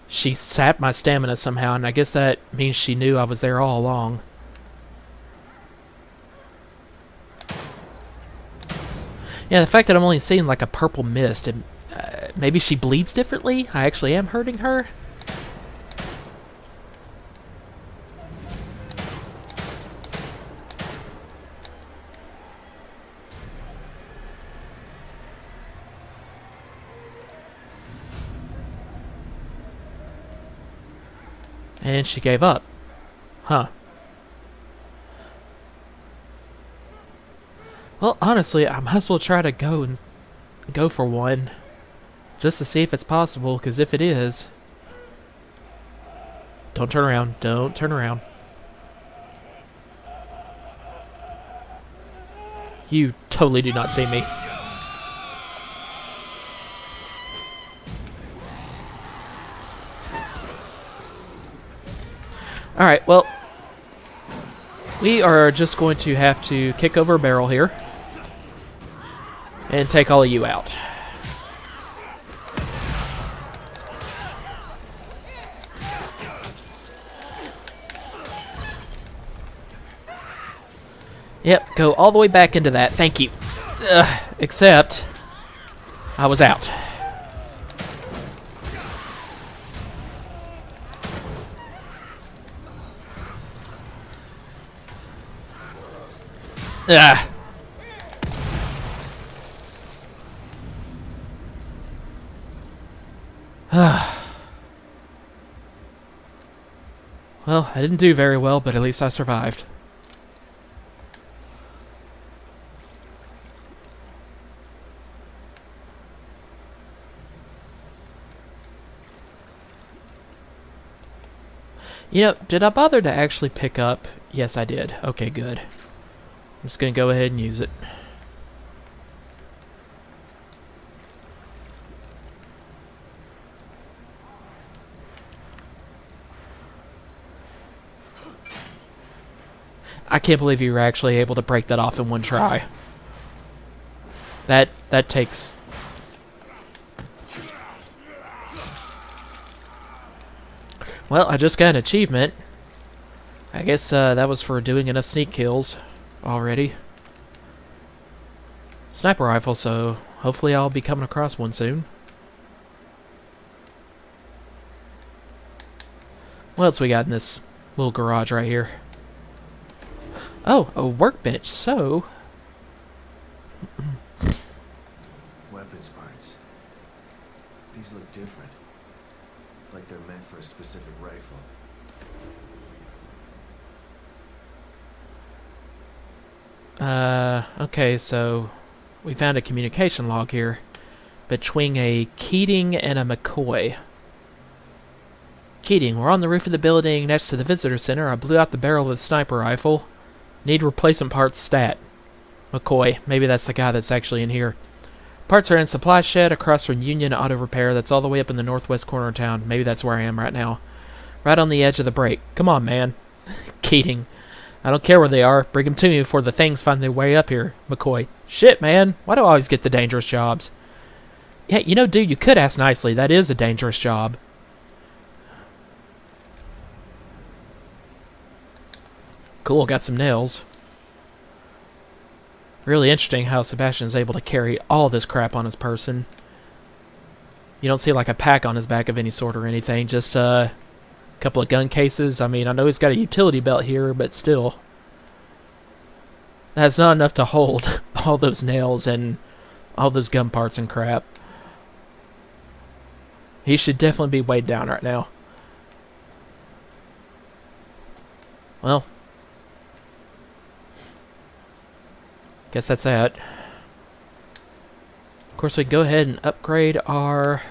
she sapped my stamina somehow, and I guess that means she knew I was there all along. Yeah, the fact that I'm only seeing like a purple mist, and maybe she bleeds differently? I actually am hurting her? And she gave up. Huh. Well, honestly, I might as well try to go for one. Just to see if it's possible, because if it is... Don't turn around. Don't turn around. You totally do not see me. Alright, well, we are just going to have to kick over a barrel here and take all of you out. Yep, go all the way back into that. Thank you. Except, I was out. Ah. Well, I didn't do very well, but at least I survived. You know, did I bother to actually pick up? Yes, I did. Okay, good. I'm just going to go ahead and use it. I can't believe you were actually able to break that off in one try. That takes... Well, I just got an achievement. I guess that was for doing enough sneak kills already. Sniper rifle, so hopefully I'll be coming across one soon. What else we got in this little garage right here? Oh, a workbench, so...
Weapons parts. These look different. Like they're meant for a specific rifle.
Okay, so we found a communication log here between a Keating and a McCoy. Keating, we're on the roof of the building next to the visitor center. I blew out the barrel of the sniper rifle. Need replacement parts stat. McCoy, maybe that's the guy that's actually in here. Parts are in supply shed across from Union Auto Repair. That's all the way up in the northwest corner of town. Maybe that's where I am right now. Right on the edge of the break. Come on, man. Keating. I don't care where they are. Bring them to me before the things find their way up here. McCoy. Shit, man. Why do I always get the dangerous jobs? Yeah, you know, dude, you could ask nicely. That is a dangerous job. Cool, got some nails. Really interesting how Sebastian is able to carry all this crap on his person. You don't see like a pack on his back of any sort or anything. Just a couple of gun cases. I mean, I know he's got a utility belt here, but still. That's not enough to hold all those nails and all those gun parts and crap. He should definitely be weighed down right now. Well. Guess that's that. Of course, we can go ahead and upgrade our...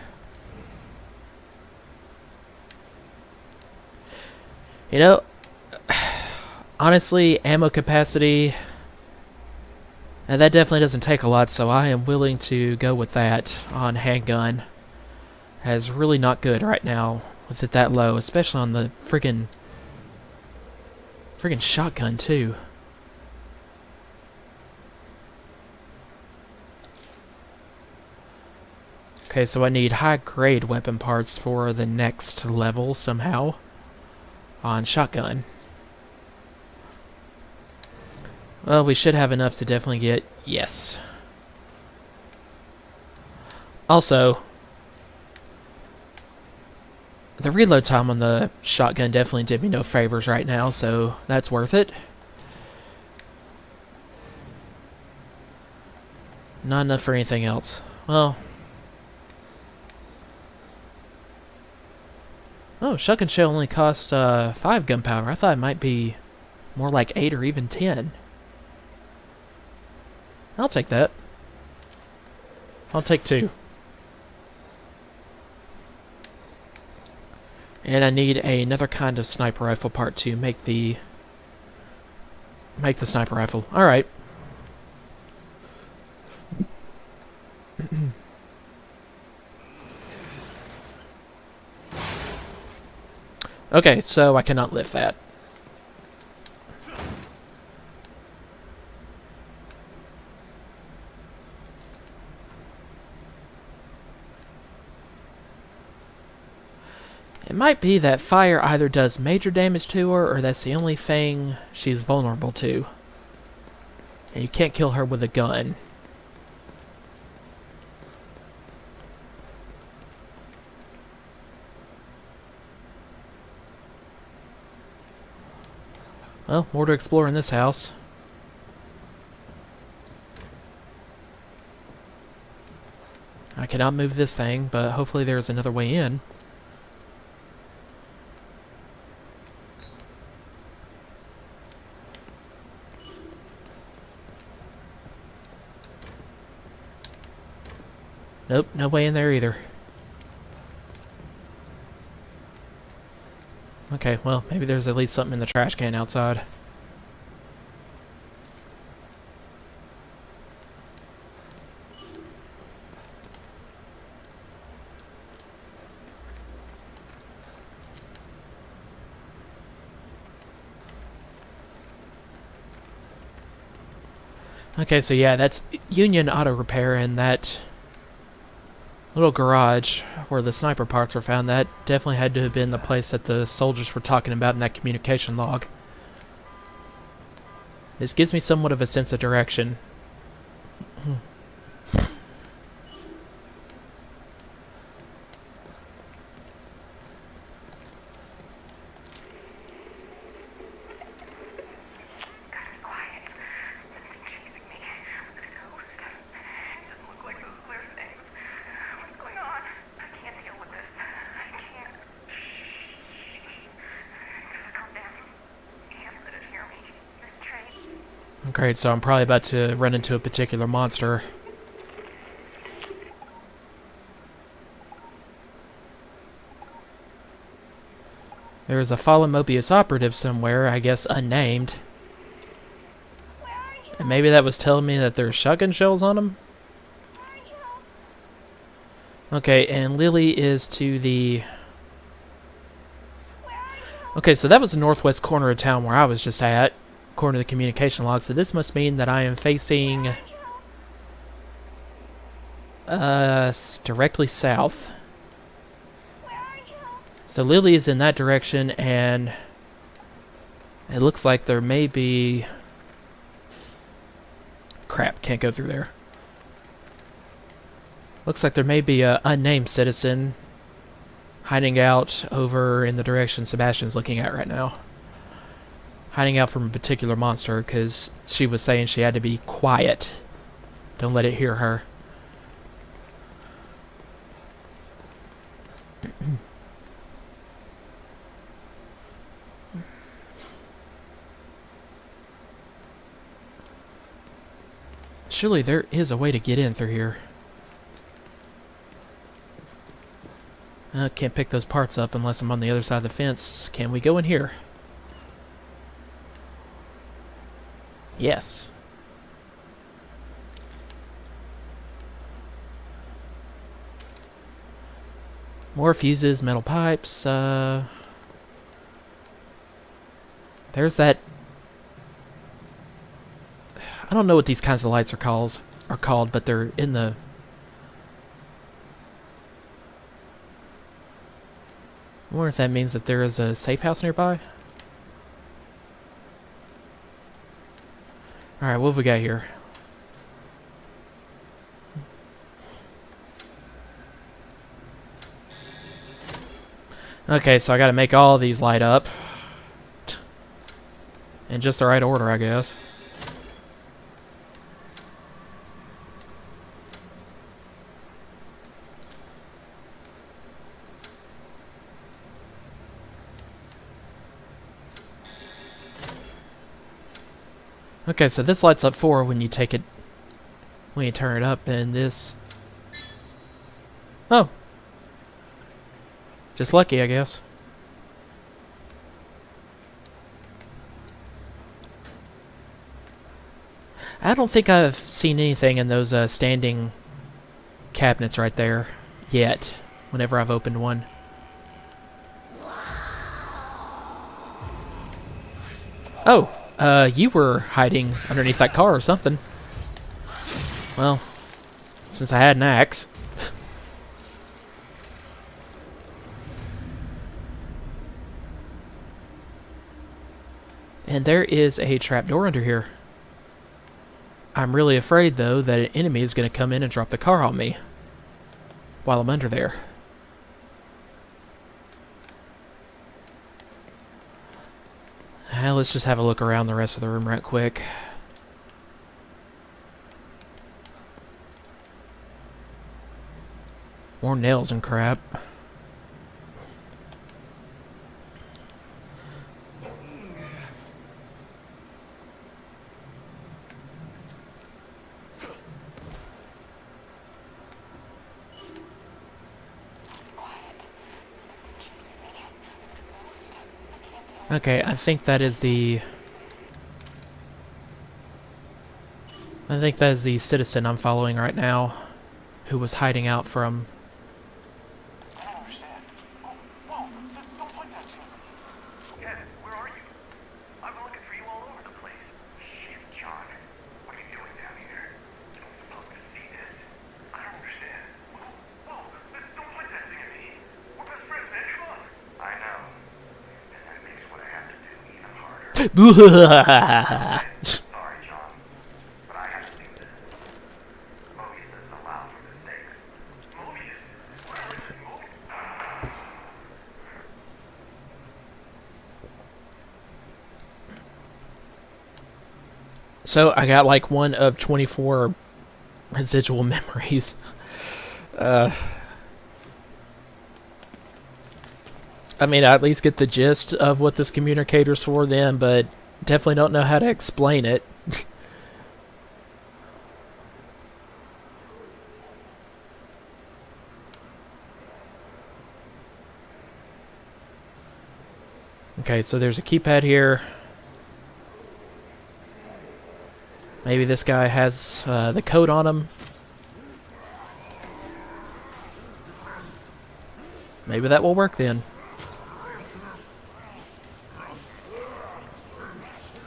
You know, honestly, ammo capacity... And that definitely doesn't take a lot, so I am willing to go with that on handgun. As really not good right now with it that low, especially on the friggin' shotgun too. Okay, so I need high grade weapon parts for the next level somehow on shotgun. Well, we should have enough to definitely get... Yes. Also, the reload time on the shotgun definitely did me no favors right now, so that's worth it. Not enough for anything else. Well... Oh, shotgun shell only cost 5 gunpowder. I thought it might be more like 8 or even 10. I'll take that. I'll take 2. And I need another kind of sniper rifle part to make the sniper rifle. All right. Okay, so I cannot lift that. It might be that fire either does major damage to her, or that's the only thing she's vulnerable to. And you can't kill her with a gun. Well, more to explore in this house. I cannot move this thing, but hopefully there's another way in. Nope, no way in there either. Okay, well, maybe there's at least something in the trash can outside. Okay, so yeah, that's Union Auto Repair, and that little garage where the sniper parts were found, that definitely had to have been the place that the soldiers were talking about in that communication log. This gives me somewhat of a sense of direction. Great, so I'm probably about to run into a particular monster. There's a fallen Mobius operative somewhere, I guess unnamed. And maybe that was telling me that there's shotgun shells on them? Okay, and Lily is to the... Okay, so that was the northwest corner of town where I was just at, according to the communication log, so this must mean that I am facing directly south. So Lily is in that direction, and it looks like there may be... Crap, can't go through there. Looks like there may be a unnamed citizen hiding out over in the direction Sebastian's looking at right now. Hiding out from a particular monster, because she was saying she had to be quiet. Don't let it hear her. Surely there is a way to get in through here. Can't pick those parts up unless I'm on the other side of the fence. Can we go in here? Yes. More fuses, metal pipes. There's that. I don't know what these kinds of lights are called, but they're in the. I wonder if that means that there is a safe house nearby. Alright, what have we got here? Okay, so I gotta make all of these light up. In just the right order, I guess. Okay, so this lights up 4 when you take it, when you turn it up, and this... Oh. Just lucky, I guess. I don't think I've seen anything in those standing cabinets right there yet, whenever I've opened one. Oh. You were hiding underneath that car or something. Well, since I had an axe. And there is a trapdoor under here. I'm really afraid, though, that an enemy is going to come in and drop the car on me while I'm under there. Let's just have a look around the rest of the room right quick. More nails and crap. Okay, I think that is the... I think that is the citizen I'm following right now, who was hiding out from...
I don't understand. Whoa, don't point that thing. Ted, where are you? I've been looking for you all over the place. Shit, John. What are you doing down here? You're supposed to see this. I don't understand. Whoa, don't point that thing at me. We're best friends, man. Come on. I know. And that makes what I have to do even harder. Sorry, John. But I have to do this. Mobius doesn't allow for mistakes. Mobius? Where is Mobius?
So, I got like one of 24 residual memories. I mean, I at least get the gist of what this communicator's for then, but definitely don't know how to explain it. Okay, so there's a keypad here. Maybe this guy has the code on him. Maybe that will work then.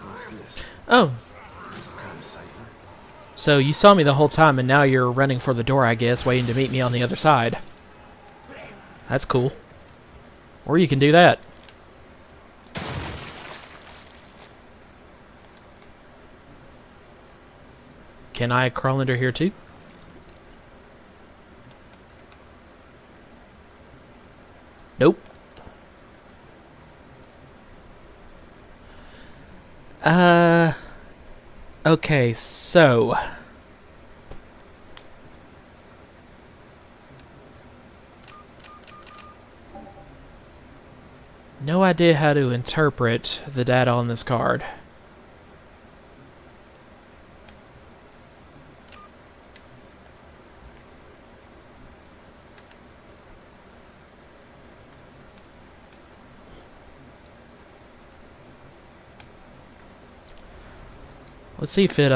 What's this?
Oh,
Some kind of cipher?
so you saw me the whole time and now you're running for the door, I guess, waiting to meet me on the other side. That's cool. Or you can do that. Can I crawl under here too? Nope. Okay, so... no idea how to interpret the data on this card. Let's see if it,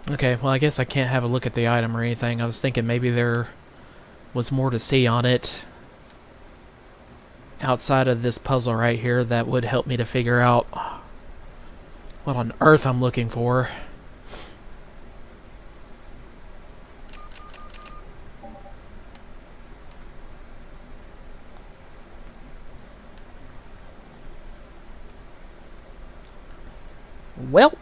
Okay, well, I guess I can't have a look at the item or anything. I was thinking maybe there was more to see on it outside of this puzzle right here that would help me to figure out what on earth I'm looking for. Well,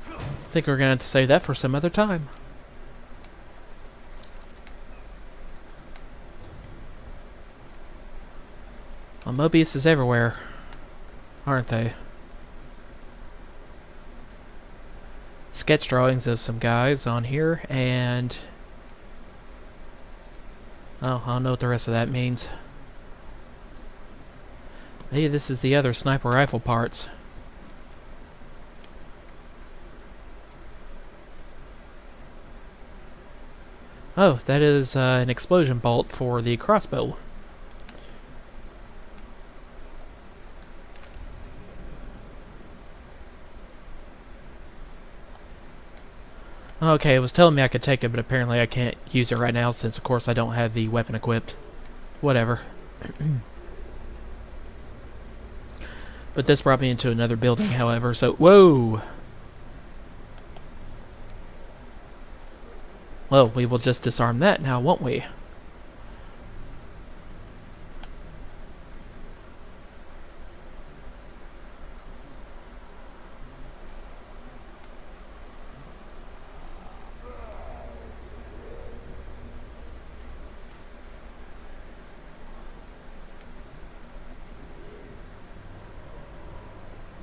I think we're going to have to save that for some other time. Well, Mobius is everywhere, aren't they? Sketch drawings of some guys on here, and... oh, I don't know what the rest of that means. Maybe this is the other sniper rifle parts. Oh, that is an explosion bolt for the crossbow. Okay, it was telling me I could take it, but apparently I can't use it right now since, of course, I don't have the weapon equipped. Whatever. But this brought me into another building, however, so... whoa! Well, we will just disarm that now, won't we?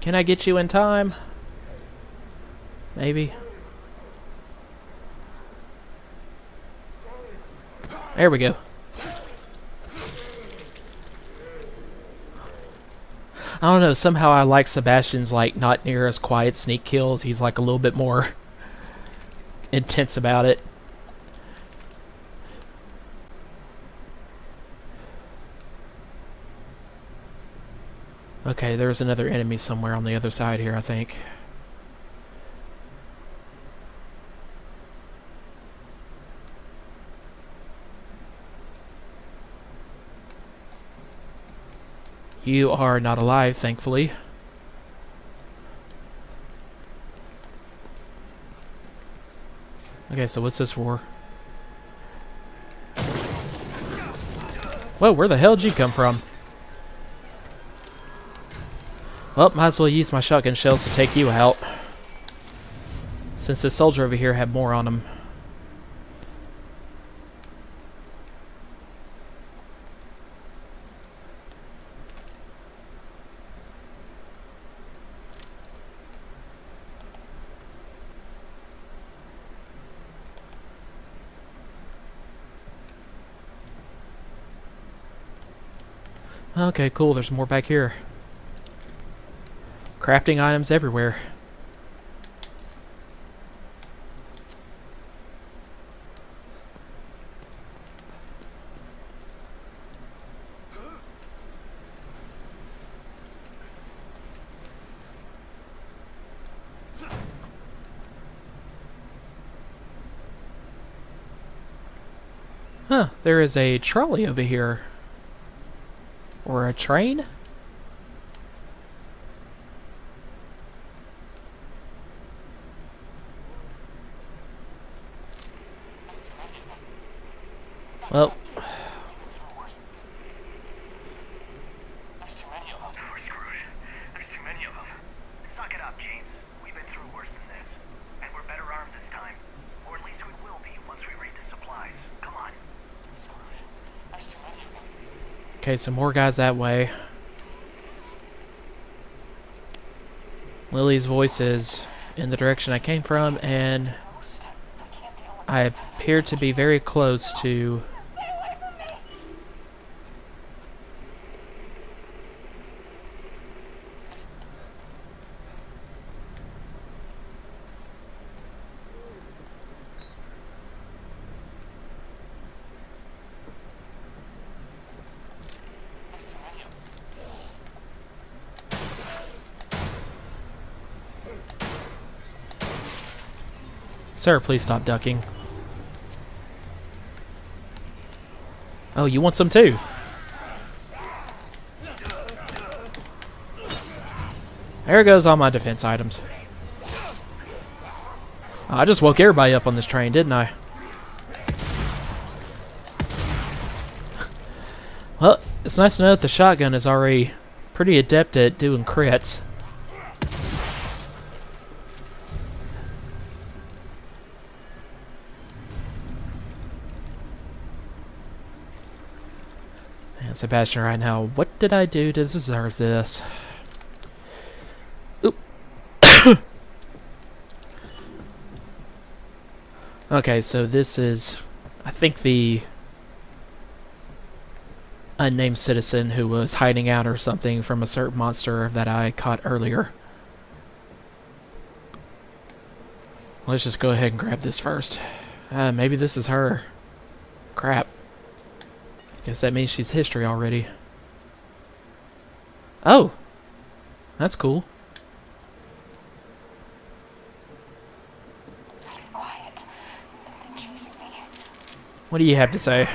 Can I get you in time? Maybe. There we go. I don't know, somehow I like Sebastian's like not near as quiet sneak kills. He's like a little bit more intense about it. Okay, there's another enemy somewhere on the other side here, I think. You are not alive, thankfully. Okay, so what's this for? Whoa, where the hell did you come from? Well, might as well use my shotgun shells to take you out. Since this soldier over here had more on him. Okay, cool, there's more back here. Crafting items everywhere. Huh, there is a trolley over here. Or a train? Well,
There's too many of them. We're screwed. There's too many of them. Suck it up, James. We've been through worse than this. And we're better armed this time. Or at least we will be once we raid the supplies. Come on. There's too many of them.
okay, some more guys that way. Lily's voice is in the direction I came from, and I appear to be very close to... Sir, please stop ducking. Oh, you want some too? There goes all my defense items. Oh, I just woke everybody up on this train, didn't I? Well, it's nice to know that the shotgun is already pretty adept at doing crits. And Sebastian right now, what did I do to deserve this? Oop. Okay, so this is, I think, the unnamed citizen who was hiding out or something from a certain monster that I caught earlier. Let's just go ahead and grab this first. Maybe this is her. Crap. Guess that means she's history already. Oh! That's cool. What do you have to say?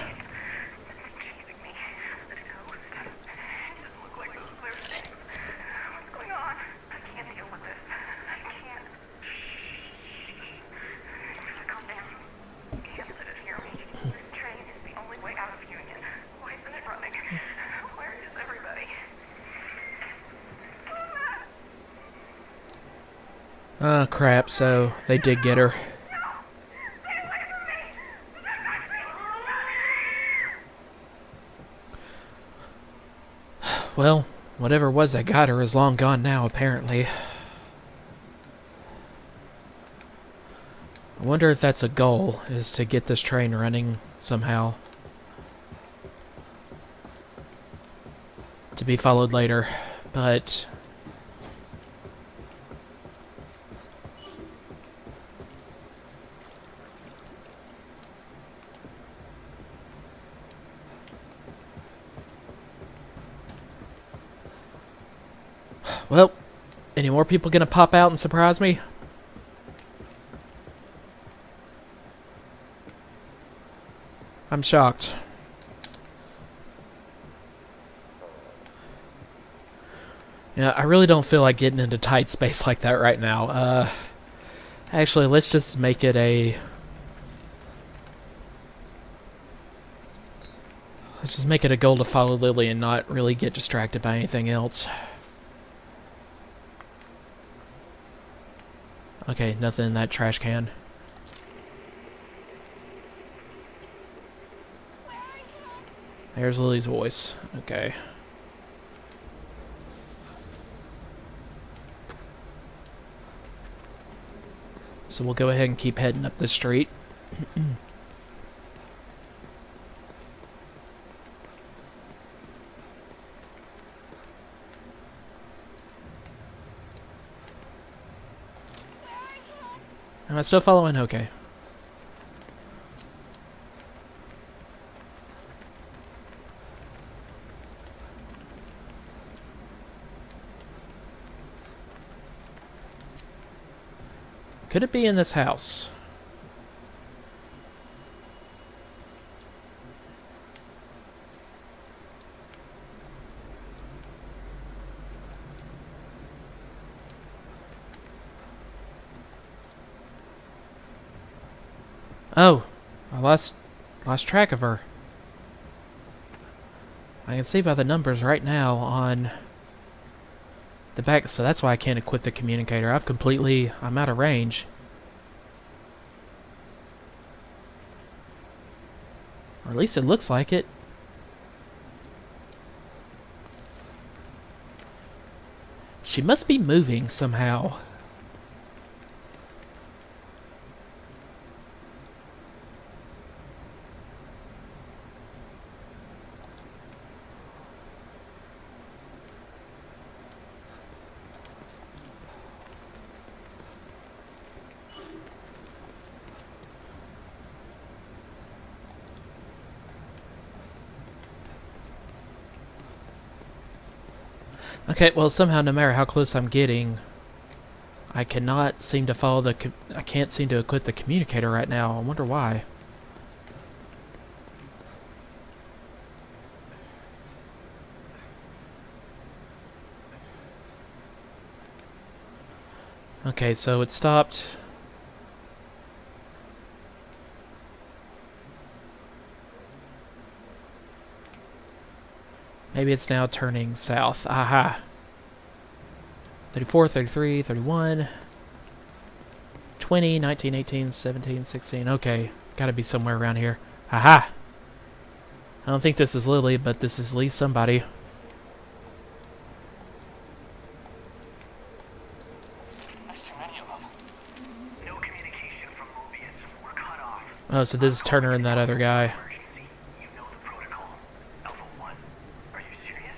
Oh crap, so they did get her. Well, whatever it was that got her is long gone now, apparently. I wonder if that's a goal, is to get this train running somehow. To be followed later, but... Well, any more people gonna pop out and surprise me? I'm shocked. Yeah, I really don't feel like getting into tight space like that right now. Actually, let's just make it a... Let's just make it a goal to follow Lily and not really get distracted by anything else. Okay, nothing in that trash can. There's Lily's voice. Okay. So we'll go ahead and keep heading up this street. Am I still following? Okay. Could it be in this house? Oh, I lost track of her. I can see by the numbers right now on the back, so that's why I can't equip the communicator. I'm out of range. Or at least it looks like it. She must be moving somehow. Okay, well, somehow, no matter how close I'm getting, I cannot seem to follow the... I can't seem to equip the communicator right now. I wonder why. Okay, so it stopped. Maybe it's now turning south. Aha. 34, 33, 31, 20, 19, 18, 17, 16. Okay, gotta be somewhere around here. Aha! I don't think this is Lily, but this is at least somebody.
There's too many of them. No communication from Mobius. We're cut off.
Oh, so this is Turner and that other guy.
Emergency. You know the protocol. Alpha 1. Are you serious?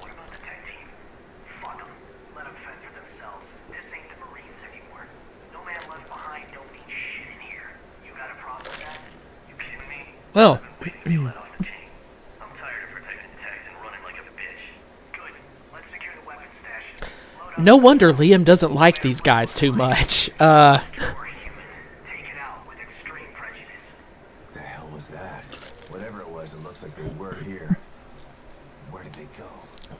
What about the tech team? Fuck them. Let them fend for themselves. This ain't the Marines anymore. No man left behind don't mean shit in here. You got a problem with that? You kidding me?
Well,
Waiting to be let off the chain. I'm tired of protecting techs and running like a bitch. Good. Let's secure the weapon stash. Load up.
no wonder Liam doesn't like these guys too much.
You're human. Take it out with extreme prejudice.
The hell was that? Whatever it was, it looks like they were here. Where did they go?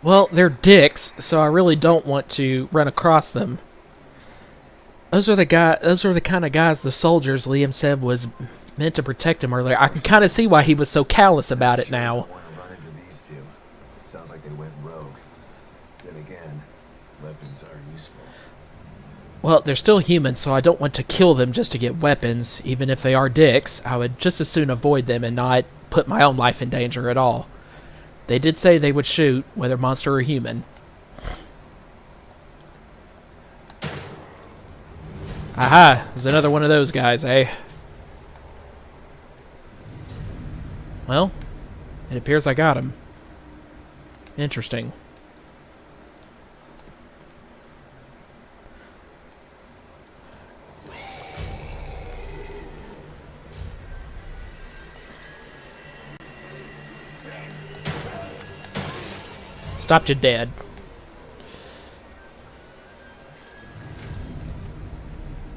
Well, they're dicks, so I really don't want to run across them. Those are the kind of guys the soldiers Liam said was meant to protect him earlier. I can kind of see why he was so callous about it now.
I want to run into these two. Sounds like they went rogue. Then again, weapons are useful.
Well, they're still human, so I don't want to kill them just to get weapons. Even if they are dicks, I would just as soon avoid them and not put my own life in danger at all. They did say they would shoot, whether monster or human. Aha! There's another one of those guys, eh? Well, it appears I got him. Interesting. Stopped you dead.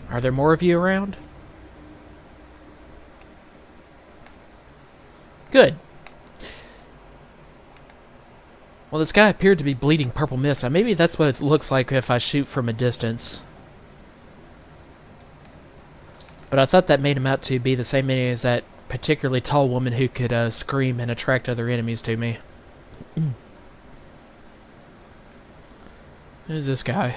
Are there more of you around? Good. Well, this guy appeared to be bleeding purple mist. Maybe that's what it looks like if I shoot from a distance. But I thought that made him out to be the same enemy as that particularly tall woman who could scream and attract other enemies to me. Who's this guy?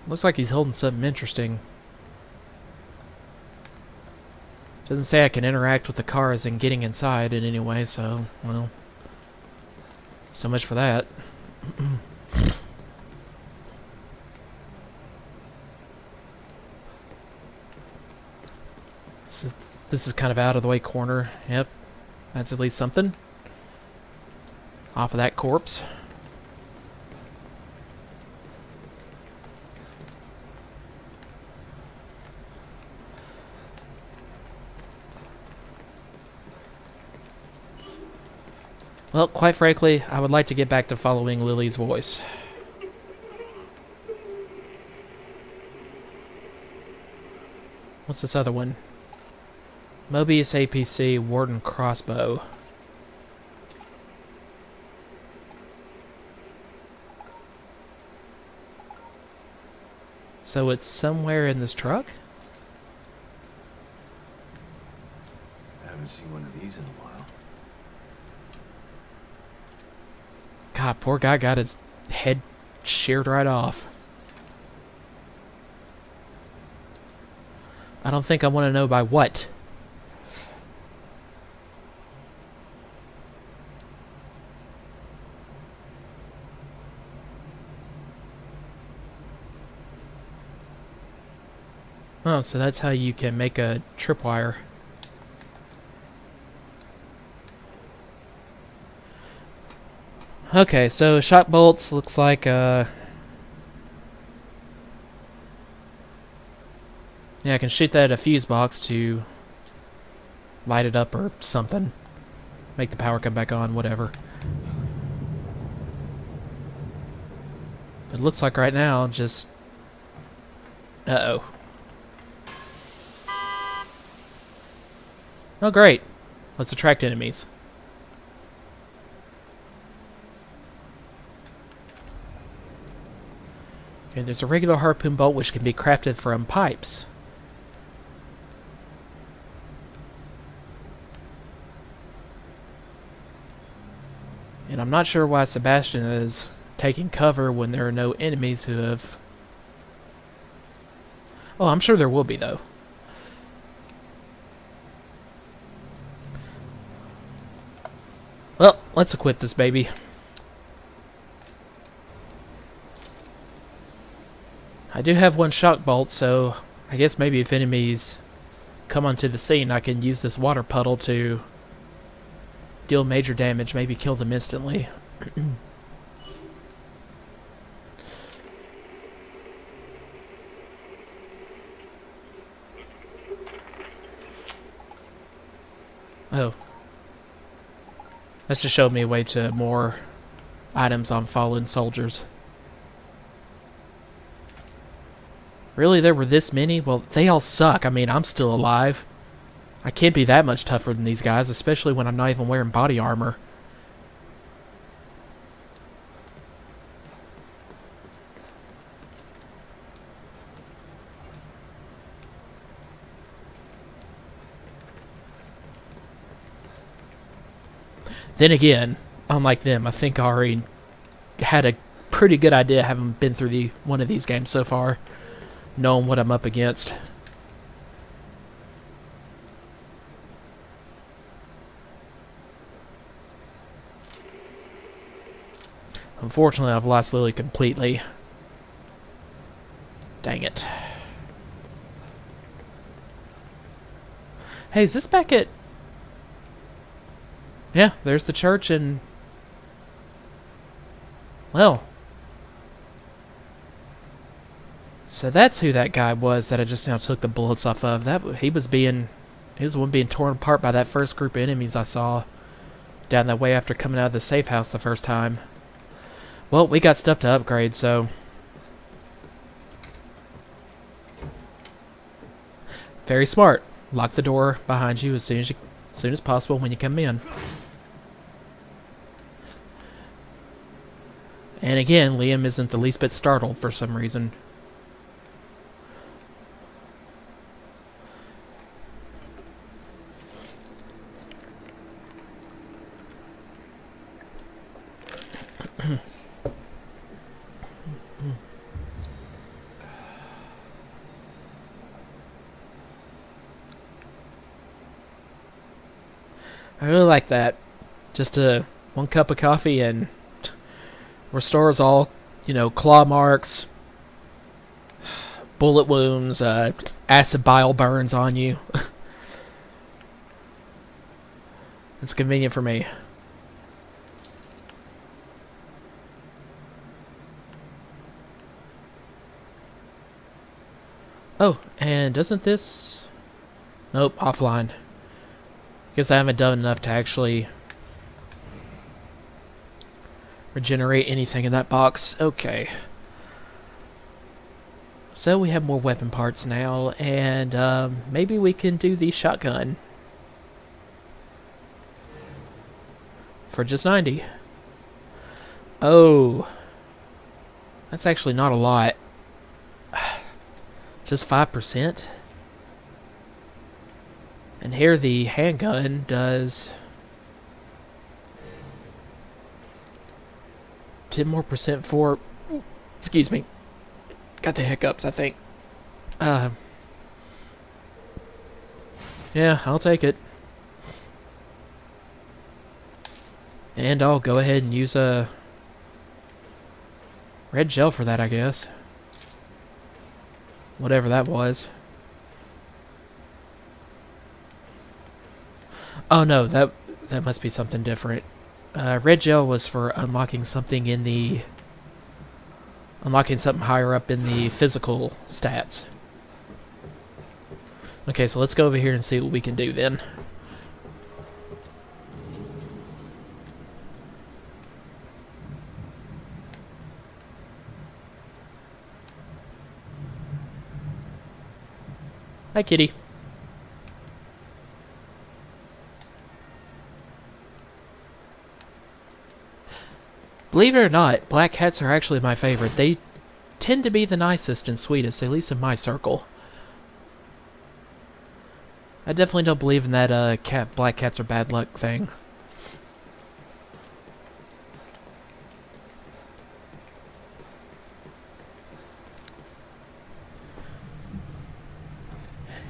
Looks like he's holding something interesting. Doesn't say I can interact with the cars and getting inside in any way, so, well, so much for that. So this is kind of out of the way corner. Yep, that's at least something. Off of that corpse. Well, quite frankly, I would like to get back to following Lily's voice. What's this other one? Mobius APC Warden Crossbow. So it's somewhere in this truck?
I haven't seen one of these in a while.
God, poor guy got his head sheared right off. I don't think I want to know by what. Oh, so that's how you can make a tripwire. Okay, so shock bolts looks like yeah, I can shoot that at a fuse box to light it up or something. Make the power come back on, whatever. It looks like right now, just... Uh-oh. Oh, great. Let's attract enemies. Okay, there's a regular harpoon bolt which can be crafted from pipes. And I'm not sure why Sebastian is taking cover when there are no enemies who have... Oh, I'm sure there will be, though. Well, let's equip this baby. I do have one shock bolt, so I guess maybe if enemies come onto the scene, I can use this water puddle to deal major damage, maybe kill them instantly. Oh. That's just showed me a way to more items on fallen soldiers. Really, there were this many? Well, they all suck. I mean, I'm still alive. I can't be that much tougher than these guys, especially when I'm not even wearing body armor. Then again, unlike them, I think I already had a pretty good idea, having been through one of these games so far, knowing what I'm up against. Unfortunately, I've lost Lily completely. Dang it. Hey, is this back at... Yeah, there's the church and... Well. So that's who that guy was that I just now took the bullets off of. He was the one being torn apart by that first group of enemies I saw down that way after coming out of the safe house the first time. Well, we got stuff to upgrade, so... Very smart. Lock the door behind you as soon as possible when you come in. And again, Liam isn't the least bit startled for some reason. I really like that. Just one cup of coffee and restores all, claw marks, bullet wounds, acid bile burns on you. It's convenient for me. Oh, and doesn't this... Nope, offline. Guess I haven't done enough to actually regenerate anything in that box. Okay. So we have more weapon parts now, and maybe we can do the shotgun for just 90. Oh, that's actually not a lot. Just 5%. And here the handgun does 10% more for... Excuse me. Got the hiccups, I think. Yeah, I'll take it. And I'll go ahead and use a red gel for that, I guess. Whatever that was. Oh no, that must be something different. Red gel was for unlocking something higher up in the physical stats. Okay, so let's go over here and see what we can do then. Hi, kitty. Believe it or not, black cats are actually my favorite. They tend to be the nicest and sweetest, at least in my circle. I definitely don't believe in that black cats are bad luck thing.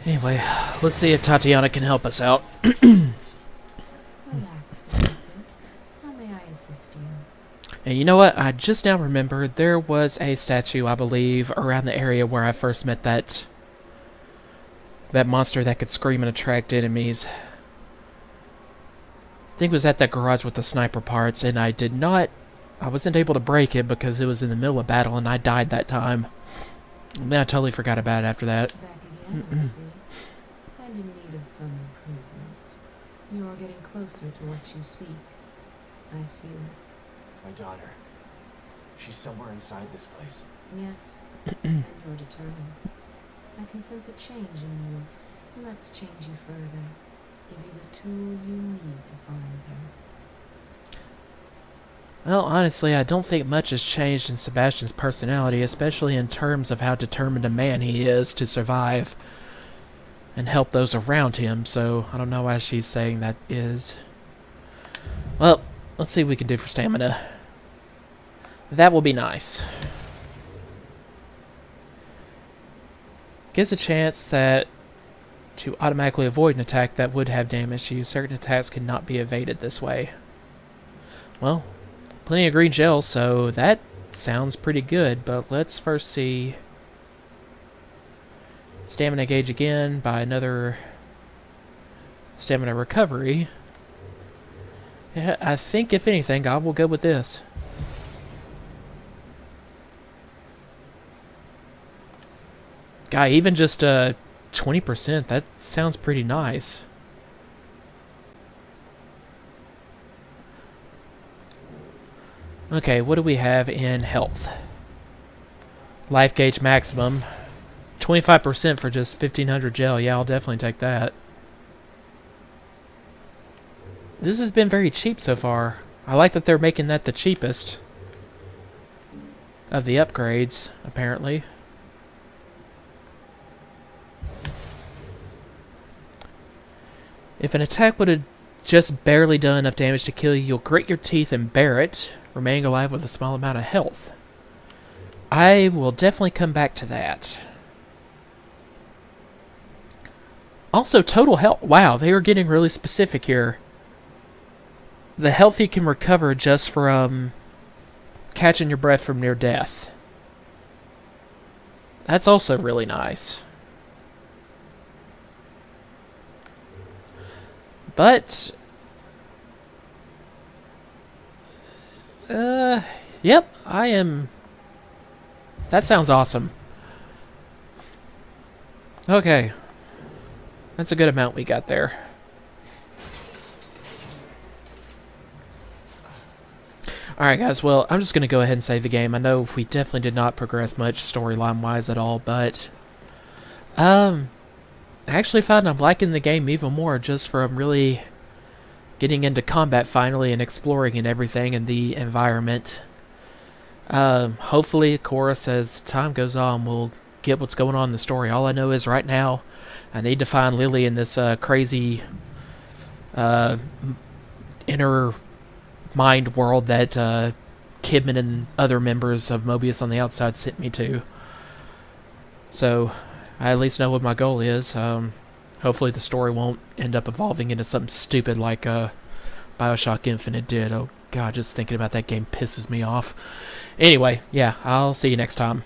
Anyway, let's see if Tatiana can help us out.
Relax, David. How may I assist you?
And you know what? I just now remembered there was a statue, I believe, around the area where I first met that monster that could scream and attract enemies. I think it was at that garage with the sniper parts, and I wasn't able to break it because it was in the middle of battle, and I died that time. And then I totally forgot about it after that.
Back again, I see. And in need of some improvements. You are getting closer to what you seek. I feel it.
My daughter. She's somewhere inside this place.
Yes. And you're determined. I can sense a change in you. Let's change you further. Give you the tools you need to find her.
Well, honestly, I don't think much has changed in Sebastian's personality, especially in terms of how determined a man he is to survive and help those around him, so I don't know why she's saying that is. Well, let's see what we can do for stamina. That will be nice. Gives a chance that to automatically avoid an attack that would have damaged you. Certain attacks cannot be evaded this way. Well, plenty of green gels, so that sounds pretty good, but let's first see stamina gauge again by another stamina recovery. Yeah, I think if anything, I will go with this. Guy, even just 20%, that sounds pretty nice. Okay, what do we have in health? Life gauge maximum. 25% for just 1500 gel. Yeah, I'll definitely take that. This has been very cheap so far. I like that they're making that the cheapest of the upgrades, apparently. If an attack would have just barely done enough damage to kill you, you'll grit your teeth and bear it, remaining alive with a small amount of health. I will definitely come back to that. Also, total health. Wow, they are getting really specific here. The health you can recover just from catching your breath from near death. That's also really nice. But, yep, I am. That sounds awesome. Okay. That's a good amount we got there. Alright guys, well, I'm just going to go ahead and save the game. I know we definitely did not progress much storyline-wise at all, but I actually found I'm liking the game even more just from really getting into combat finally and exploring and everything and the environment. Hopefully, of course, as time goes on, we'll get what's going on in the story. All I know is right now, I need to find Lily in this crazy inner mind world that Kidman and other members of Mobius on the outside sent me to. So, I at least know what my goal is. Hopefully the story won't end up evolving into something stupid like Bioshock Infinite did. Oh god, just thinking about that game pisses me off. Anyway, yeah, I'll see you next time.